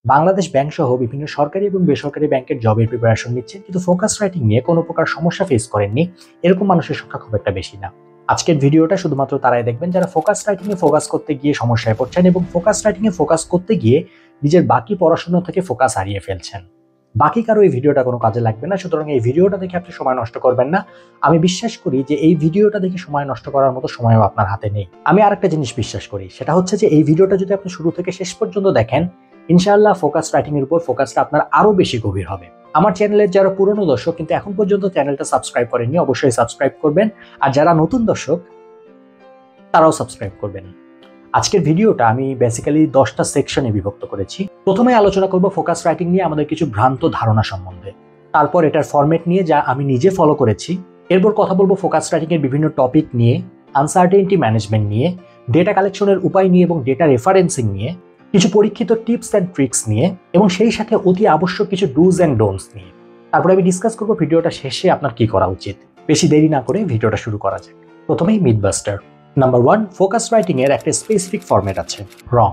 Bangladesh bank সহ বিভিন্ন সরকারি এবং বেসরকারি ব্যাংকের জবের প্রিপারেশন নিচ্ছেন, কিন্তু ফোকাস রাইটিং নিয়ে কোনো প্রকার সমস্যা ফেস করেননি এরকম মানুষের সংখ্যা খুব একটা বেশি না। আজকের ভিডিওটা শুধুমাত্র তারাই দেখবেন যারা ফোকাস রাইটিং এ ফোকাস করতে গিয়ে সমস্যায় পড়ছেন এবং ফোকাস রাইটিং এ ফোকাস করতে গিয়ে নিজের বাকি পড়াশোনা থেকে ফোকাস হারিয়ে ফেলছেন। বাকি কারো এই ভিডিওটা কোনো কাজে লাগবে না, সুতরাং এই ভিডিওটা দেখে আপনি সময় নষ্ট করবেন না। আমি বিশ্বাস করি যে এই ভিডিওটা দেখে সময় নষ্ট করার মতো সময়ও আপনার হাতে নেই। আমি আরেকটা জিনিস বিশ্বাস করি, সেটা হচ্ছে যে এই ভিডিওটা যদি আপনি শুরু থেকে শেষ পর্যন্ত দেখেন, ইনশাআল্লাহ ফোকাস রাইটিং এর উপর ফোকাসটা আপনার আরো বেশি গভীর হবে। আমার চ্যানেলের যারা পুরনো দর্শক কিন্তু এখন পর্যন্ত চ্যানেলটা সাবস্ক্রাইব করেননি, অবশ্যই সাবস্ক্রাইব করবেন, আর যারা নতুন দর্শক তারাও সাবস্ক্রাইব করবেন। আজকের ভিডিওটা আমি বেসিক্যালি 10টা সেকশনে বিভক্ত করেছি। প্রথমে আলোচনা করব ফোকাস রাইটিং নিয়ে আমাদের কিছু ভ্রান্ত ধারণা সম্বন্ধে, তারপর এটার ফরম্যাট নিয়ে যা আমি নিজে ফলো করেছি, এরপর কথা বলবো ফোকাস রাইটিং এর বিভিন্ন টপিক নিয়ে, আনসার্টেনিটি ম্যানেজমেন্ট নিয়ে, ডেটা কালেকশনের উপায় নিয়ে এবং ডেটা রেফারেন্সিং নিয়ে, কিছু পরীক্ষিত টিপস অ্যান্ড ট্রিক্স নিয়ে এবং সেই সাথে অতি আবশ্যক কিছু ডুজ অ্যান্ড ডোন্টস নিয়ে। তারপরে আমি ডিসকাস করবো ভিডিওটা শেষে আপনার কি করা উচিত। বেশি দেরি না করে ভিডিওটা শুরু করা যাক। প্রথমেই মিথবাস্টার। নাম্বার 1, ফোকাস রাইটিং এর একটা স্পেসিফিক ফরম্যাট আছে। রং।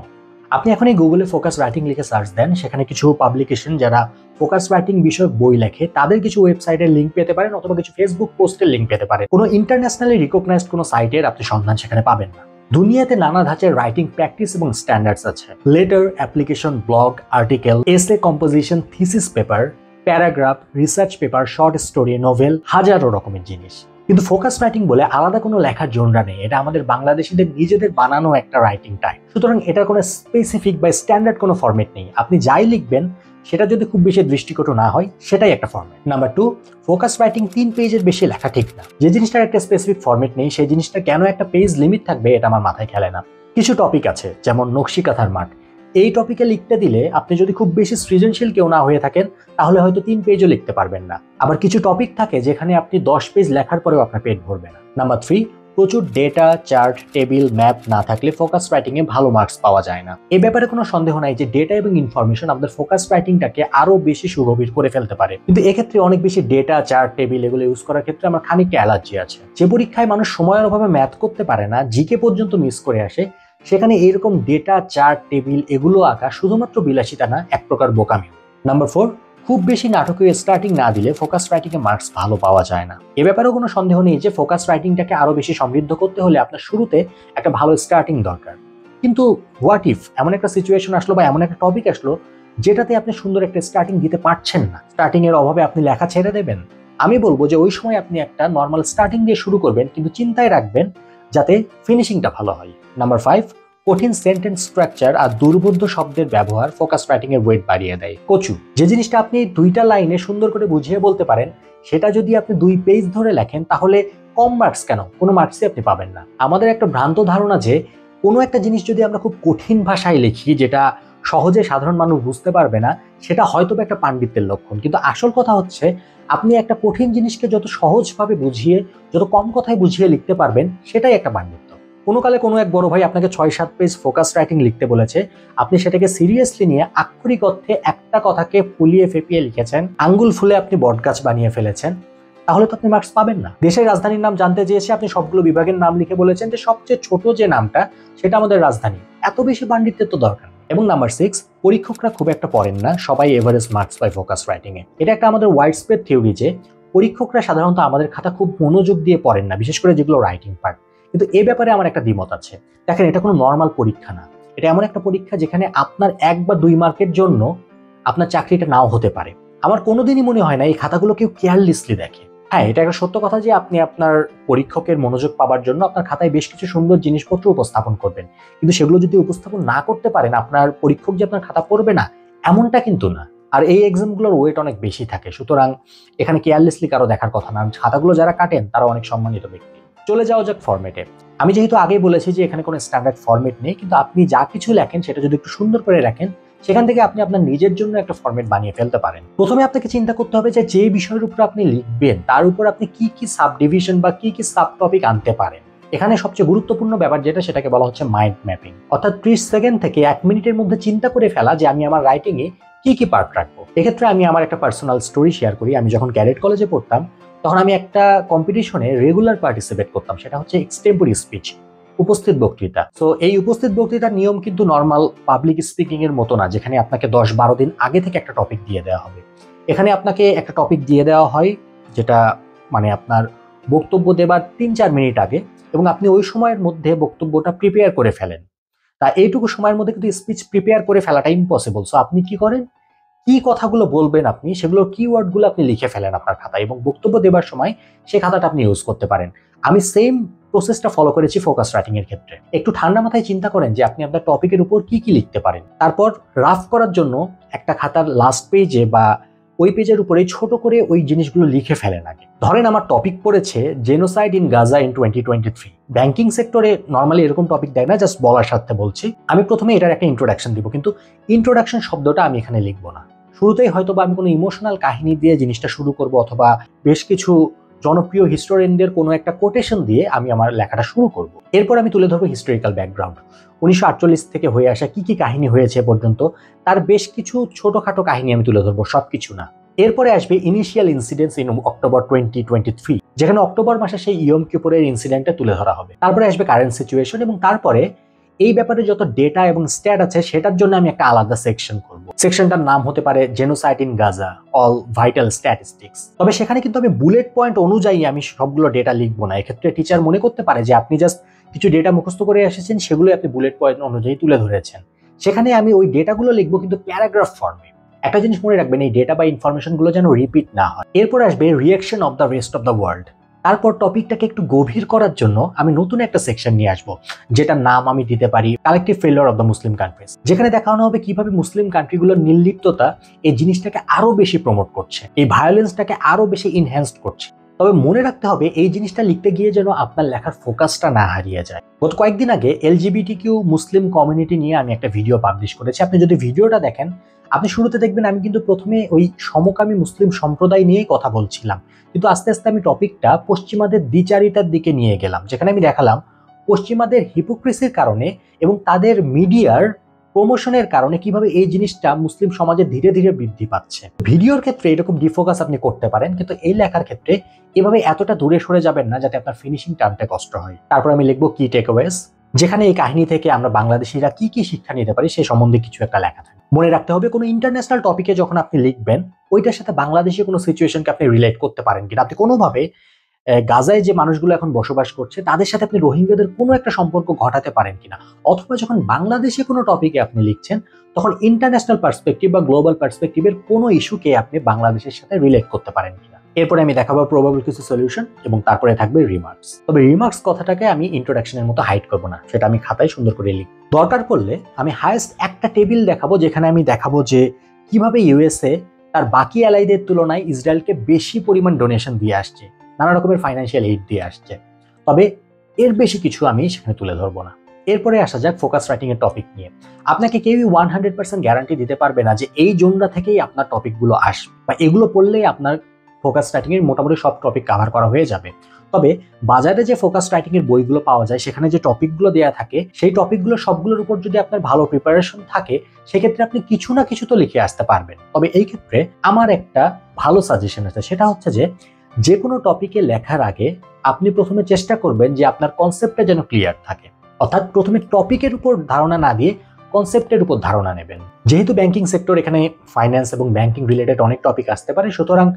আপনি এখন এই গুগলে ফোকাস রাইটিং লিখে সার্চ দেন, সেখানে কিছু পাবলিকেশন যারা ফোকাস রাইটিং বিষয়ক বই লেখে তাদের কিছু ওয়েবসাইটের লিঙ্ক পেতে পারেন, অথবা কিছু ফেসবুক পোস্টের লিঙ্ক পেতে পারেন। কোনো ইন্টারন্যাশনালি রিকগনাইজড কোনো সাইটের আপনি সন্ধান সেখানে পাবেন না। দুনিয়াতে নানা ধাঁচের রাইটিং প্র্যাকটিস এবং স্ট্যান্ডার্ডস আছে। লেটার, অ্যাপ্লিকেশন, ব্লগ, আর্টিকেল, এসে composition, thesis paper, paragraph, research paper, short story, novel, হাজারো রকমের জিনিস। কিন্তু ফোকাস রাইটিং বলে আলাদা কোনো লেখার জনরা নেই, এটা আমাদের বাংলাদেশিদের নিজেদের বানানো একটা রাইটিং টাইপ। সুতরাং এটার কোনো স্পেসিফিক বা স্ট্যান্ডার্ড কোনো ফরম্যাট নেই। আপনি যাই লিখবেন সেটা যদি খুব বেশি দৃষ্টিকটু না হয় সেটাই একটা ফরম্যাট। নাম্বার 2, ফোকাস রাইটিং 3 পেজের বেশি লেখা ঠিক না। যে জিনিসটার একটা স্পেসিফিক ফরম্যাট নেই সেই জিনিসটা কেন একটা পেজ লিমিট থাকবে এটা আমার মাথায় খেলে না। কিছু টপিক আছে যেমন নকশিকাঁথার মাঠ, এই টপিকে লিখতে দিলে আপনি যদি খুব বেশি সৃজনশীল কেউ না হয়ে থাকেন তাহলে হয়তো 3 পেজও লিখতে পারবেন না। আবার কিছু টপিক থাকে যেখানে আপনি 10 পেজ লেখার পরেও আপনার পেট ভরবে না। নাম্বার 3, প্রচুর ডেটা, চার্ট, টেবিল, ম্যাপ না থাকলে ফোকাস রাইটিং এ ভালো মার্কস পাওয়া যায় না। এই ব্যাপারে কোনো সন্দেহ নাই যে ডেটা এবং ইনফরমেশন আমাদের ফোকাস রাইটিংটাকে আরো বেশি সুগভীর করে ফেলতে পারে, কিন্তু এক্ষেত্রে অনেক বেশি ডেটা, চার্ট, টেবিল এগুলো ইউজ করার ক্ষেত্রে আমার খানিকটা অ্যালার্জি আছে। যে পরীক্ষায় মানুষ সময়ের অভাবে ম্যাথ করতে পারে না, জিকে পর্যন্ত মিস করে আসে, সেখানে এইরকম ডেটা, চার্ট, টেবিল এগুলো আঁকা শুধুমাত্র বিলাসিতা না, এক প্রকার বোকামি। নাম্বার 4, খুব বেশি নাটকীয় স্টার্টিং না দিলে ফোকাস রাইটিং এ মার্কস ভালো পাওয়া যায় না। এ ব্যাপারেও কোনো সন্দেহ নেই যে ফোকাস রাইটিংটাকে আরো বেশি সমৃদ্ধ করতে হলে আপনার শুরুতে একটা ভালো স্টার্টিং দরকার। কিন্তু হোয়াট ইফ এমন একটা সিচুয়েশন আসলো বা এমন একটা টপিক আসলো যেটাতে আপনি সুন্দর একটা স্টার্টিং দিতে পারছেন না, স্টার্টিং এর অভাবে আপনি লেখা ছেড়ে দেবেন? আমি বলবো যে ওই সময় আপনি একটা নর্মাল স্টার্টিং দিয়ে শুরু করবেন, কিন্তু চিন্তায় রাখবেন যাতে ফিনিশিংটা ভালো হয়। নাম্বার 5, কঠিন সেন্টেন্স স্ট্রাকচার আর দুর্বোধ্য শব্দের ব্যবহার ফোকাস রাইটিং এর ওয়েট বাড়িয়ে দেয়। কচু। যে জিনিসটা আপনি 2টা লাইনে সুন্দর করে বুঝিয়ে বলতে পারেন সেটা যদি আপনি 2 পেজ ধরে লেখেন তাহলে কম মার্কস কেন, কোনো মার্কসই আপনি পাবেন না। আমাদের একটা ভ্রান্ত ধারণা যে কোনো একটা জিনিস যদি আমরা খুব কঠিন ভাষায় লিখি যেটা সহজে সাধারণ মানুষ বুঝতে পারবে না, সেটা হয়তো একটা পাণ্ডিত্যের লক্ষণ। কিন্তু আসল কথা হচ্ছে আপনি একটা কঠিন জিনিসকে যত সহজভাবে বুঝিয়ে, যত কম কথায় বুঝিয়ে লিখতে পারবেন সেটাই একটা পাণ্ডিত্য। কোনো কালে কোনো এক বড় ভাই আপনাকে 6-7 পেজ ফোকাস রাইটিং লিখতে বলেছে, আপনি সেটাকে সিরিয়াসলি নিয়ে আক্ষরিক অর্থে একটা কথাকে ফুলিয়ে ফেপিয়ে লিখেছেন, আঙ্গুল ফুলে আপনি বটগাছ বানিয়ে ফেলেছেন, তাহলে তো আপনি মার্কস পাবেন না। দেশের রাজধানীর নাম জানতে চেয়েছে, আপনি সবগুলো বিভাগের নাম লিখে বলেছেন যে সবচেয়ে ছোট যে নামটা সেটা আমাদের রাজধানী। এত বেশি পাণ্ডিত্যের তো দরকার। এবং নাম্বার 6, পরীক্ষকরা খুব একটা পড়েন না, সবাই এভারেজ মার্কস পায় ফোকাস রাইটিং এ। এটা একটা আমাদের ওয়াইড স্প্রেড থিওরি যে পরীক্ষকরা সাধারণত আমাদের খাতা খুব মনোযোগ দিয়ে পড়েন না, বিশেষ করে যেগুলো রাইটিং পার্ট। কিন্তু এ ব্যাপারে আমার একটা দ্বিমত আছে। দেখেন, এটা কোনো নর্মাল পরীক্ষা না, এটা এমন একটা পরীক্ষা যেখানে আপনার 1 বা 2 মার্কের জন্য আপনার চাকরিটা নাও হতে পারে। আমার কোনোদিনই মনে হয় না এই খাতাগুলো কেউ কেয়ারলেসলি দেখে। হ্যাঁ, এটা একটা সত্য কথা যে আপনি আপনার পরীক্ষকের মনোযোগ পাওয়ার জন্য আপনার খাতায় বেশ কিছু সুন্দর জিনিসপত্র উপস্থাপন করবেন, কিন্তু সেগুলো যদি উপস্থাপন না করতে পারেন আপনার পরীক্ষক যে আপনার খাতা পড়বে না এমনটা কিন্তু না। আর এই এক্সামগুলোর ওয়েট অনেক বেশি থাকে, সুতরাং এখানে কেয়ারলেসলি কারো দেখার কথা না। খাতাগুলো যারা কাটেন তারা অনেক সম্মানিত ব্যক্তি। চলে যাওয়া যাক ফরম্যাটে। আমি যেহেতু আগেই বলেছি যে এখানে কোনো স্ট্যান্ডার্ড ফরম্যাট নেই, কিন্তু আপনি যা কিছু লেখেন সেটা যদি একটু সুন্দর করে রাখেন সেখান থেকে আপনি আপনার নিজের জন্য একটা ফরম্যাট বানিয়ে ফেলতে পারেন। প্রথমে আপনাকে চিন্তা করতে হবে যে যে বিষয়ের উপর আপনি লিখবেন তার উপর আপনি কি কি সাব ডিভিশন বা কি কি সাব টপিক আনতে পারেন। এখানে সবচেয়ে গুরুত্বপূর্ণ ব্যাপার যেটা, সেটাকে বলা হচ্ছে মাইন্ড ম্যাপিং, অর্থাৎ 30 সেকেন্ড থেকে 1 মিনিটের মধ্যে চিন্তা করে ফেলা যে আমি আমার রাইটিং এ কি কি পার্ট রাখবো। এক্ষেত্রে আমি আমার একটা পার্সোনাল স্টোরি শেয়ার করি। আমি যখন ক্যাডেট কলেজে পড়তাম তখন আমি একটা কম্পিটিশনে রেগুলার পার্টিসিপেট করতাম, সেটা হচ্ছে এক্সটেম্পোরারি স্পিচ। উপস্থিত বক্তৃতা। তো এই উপস্থিত বক্তৃতার নিয়ম কিন্তু নর্মাল পাবলিক স্পিকিং এর মতো না, যেখানে আপনাকে 10-12 দিন আগে থেকে একটা টপিক দিয়ে দেওয়া হবে। এখানে আপনাকে একটা টপিক দিয়ে দেওয়া হয়, যেটা মানে আপনার বক্তব্য দেবার 3-4 মিনিট আগে, এবং আপনি ওই সময়ের মধ্যে বক্তব্যটা প্রিপেয়ার করে ফেলেন। তা এইটুকু সময়ের মধ্যে কিন্তু স্পিচ প্রিপেয়ার করে ফেলাটা ইম্পসিবল। সো আপনি কি করেন, কি কথাগুলো বলবেন আপনি সেগুলোর কিওয়ার্ডগুলো আপনি লিখে ফেলেন আপনার খাতায়, এবং বক্তব্য দেবার সময় সেই খাতাটা আপনি ইউজ করতে পারেন। আমি সেম প্রসেসটা ফলো করেছি ফোকাস রাইটিং এর ক্ষেত্রে। একটু ঠান্ডা মাথায় চিন্তা করেন যে আপনি আপনার টপিকের উপর কি কি লিখতে পারেন। তারপর রাফ করার জন্য একটা খাতার লাস্ট পেজে বা ওই পেজের উপরে ছোট করে ওই জিনিসগুলো লিখে ফেলেন আগে। ধরেন আমার টপিক পড়েছে genocide in Gaza in 2023। Banking সেক্টরে নর্মালি এরকম টপিক দেয় না, জাস্ট বলার সাথে বলছি। আমি প্রথমে এটার একটা ইন্ট্রোডাকশন দিব, কিন্তু ইন্ট্রোডাকশন শব্দটা আমি এখানে লিখবো না। শুরুতেই হয়তো বা আমি কোনো ইমোশনাল কাহিনী দিয়ে জিনিসটা শুরু করব, অথবা বেশ কিছু জনপ্রিয় হিস্টোরিয়ানদের কোনো একটা কোটেশন দিয়ে আমি আমার লেখাটা শুরু করব। এরপর আমি তুলে ধরবো হিস্টোরিক্যাল ব্যাকগ্রাউন্ড, 1948 থেকে হয়ে আসা কি কি কাহিনী হয়েছে পর্যন্ত তার বেশ কিছু ছোটখাটো কাহিনী আমি তুলে ধরবো, সবকিছু না। এরপরে আসবে ইনিশিয়াল ইনসিডেন্টস ইন অক্টোবর 2023, যেখানে অক্টোবর মাসে সেই ইয়ম কিপুরের ইনসিডেন্টটা তুলে ধরা হবে। তারপরে আসবে কারেন্ট সিচুয়েশন, এবং তারপরে এই ব্যাপারে যত ডেটা এবং স্ট্যাট আছে সেটার জন্য আমি একটা আলাদা সেকশন করব। সেকশনটার নাম হতে পারে genocide in Gaza, all vital statistics. তবে সেখানে কিন্তু আমি বুলেট পয়েন্ট অনুযায়ী আমি সবগুলো ডেটা লিখবো না। এক্ষেত্রে টিচার মনে করতে পারে যে আপনি জাস্ট কিছু ডেটা মুখস্থ করে এসেছেন, সেগুলো আপনি বুলেট পয়েন্ট অনুযায়ী তুলে ধরেছেন। সেখানে আমি ওই ডেটাগুলো লিখবো কিন্তু প্যারাগ্রাফ ফর্মে। একটা জিনিস মনে রাখবেন, এই ডেটা বা ইনফরমেশনগুলো যেন রিপিট না হয়। এরপর আসবে reaction of the rest of the world. তারপর টপিকটাকে একটু গভীর করার জন্য আমি নতুন একটা সেকশন নিয়ে আসবো, যেটার নাম আমি দিতে পারি collective failure of the Muslim countries, যেখানে দেখানো হবে কিভাবে মুসলিম কান্ট্রিগুলোর নির্লিপ্ততা এই জিনিসটাকে আরো বেশি প্রমোট করছে, এই ভায়োলেন্সটাকে আরো বেশি ইনহ্যান্সড করছে। তবে মনে রাখতে হবে এই জিনিসটা লিখতে গিয়ে যেন আপনার লেখার ফোকাসটা না হারিয়ে যায়। গত কয়েকদিন আগে এলজিবিটিকিউ মুসলিম কমিউনিটি নিয়ে আমি একটা ভিডিও পাবলিশ করেছি। আপনি যদি ভিডিওটা দেখেন, আপনি শুরুতে দেখবেন আমি কিন্তু প্রথমে ওই সমকামী মুসলিম সম্প্রদায় নিয়েই কথা বলছিলাম, কিন্তু আস্তে আস্তে আমি টপিকটা পশ্চিমাদের দ্বিচারিতার দিকে নিয়ে গেলাম, যেখানে আমি দেখালাম পশ্চিমাদের হিপোক্রেসির কারণে এবং তাদের মিডিয়ার প্রমোশনের কারণে কিভাবে এই জিনিসটা মুসলিম সমাজে ধীরে ধীরে বৃদ্ধি পাচ্ছে। ভিডিওর ক্ষেত্রে এরকম ডিফোকাস আপনি করতে পারেন, কিন্তু এই লেখার ক্ষেত্রে এভাবে এতটা দূরে সরে যাবেন না যাতে আপনার ফিনিশিং টানতে কষ্ট হয়। তারপর আমি লিখবো কি টেকঅ্যাওয়েজ, যেখানে এই কাহিনী থেকে আমরা বাংলাদেশিরা কি কি শিক্ষা নিতে পারি সে সম্বন্ধে কিছু একটা লেখা থাকে। মনে রাখতে হবে কোনো ইন্টারন্যাশনাল টপিকে যখন আপনি লিখবেন, ওইটার সাথে বাংলাদেশে কোনো সিচুয়েশনকে আপনি রিলেট করতে পারেন কিনা। আপনি কোনোভাবে গাজায় যে মানুষগুলো এখন বসবাস করছে তাদের সাথে আপনি রোহিঙ্গাদের কোনো একটা সম্পর্ক ঘটাতে পারেন কিনা, অথবা যখন বাংলাদেশে কোনো টপিকে আপনি লিখছেন তখন ইন্টারন্যাশনাল পার্সপেক্টিভ বা গ্লোবাল পার্সপেক্টিভের কোনো ইস্যুকে আপনি বাংলাদেশের সাথে রিলেট করতে পারেন কিনা। এরপরে আমি দেখাবো প্রবাবল কিছু সলিউশন, এবং তারপরে থাকবে রিমার্কস। তবে রিমার্কস কথাটাকে আমি ইন্ট্রোডাকশনের মতো হাইড করবো না, সেটা আমি খাতায় সুন্দর করে লিখব। দরকার পড়লে আমি হায়েস্ট একটা টেবিল দেখাবো, যেখানে আমি দেখাবো যে কিভাবে ইউএসএ তার বাকি অ্যালাইদের তুলনায় ইসরায়েলকে বেশি পরিমাণ ডোনেশন দিয়ে আসছে, নানা রকমের ফাইন্যান্সিয়াল এইড দিয়ে আসছে। তবে এর বেশি কিছু আমি সেখানে তুলে ধরবো না। এরপরে আসা যাক ফোকাস রাইটিং এর টপিক নিয়ে। আপনাকে কেউই 100% গ্যারান্টি দিতে পারবে না যে এই জোনটা থেকেই আপনার টপিকগুলো আসবে, বা এগুলো পড়লেই আপনার ফোকাস রাইটিং এর মোটামুটি সব টপিক কভার করা হয়ে যাবে। তবে বাজারে যে ফোকাস রাইটিং এর বইগুলো পাওয়া যায়, সেখানে যে টপিকগুলো দেওয়া থাকে, সেই টপিকগুলো সবগুলোর উপর যদি আপনার ভালো প্রিপারেশন থাকে, সেক্ষেত্রে আপনি কিছু না কিছু তো লিখে আসতে পারবেন। তবে এই ক্ষেত্রে আমার একটা ভালো সাজেশন আছে, সেটা হচ্ছে যে কোনো টপিকে লেখার আগে আপনি প্রথমে চেষ্টা করবেন যে আপনার কনসেপ্টটা যেন ক্লিয়ার থাকে, অর্থাৎ প্রথমে টপিকের উপর ধারণা না দিয়ে কনসেপ্টের উপর ধারণা নেবেন। যেহেতু ব্যাংকিং সেক্টর, এখানে ফাইন্যান্স এবং ব্যাংকিং রিলেটেড অনেক টপিক আসতে পারে, সুতরাং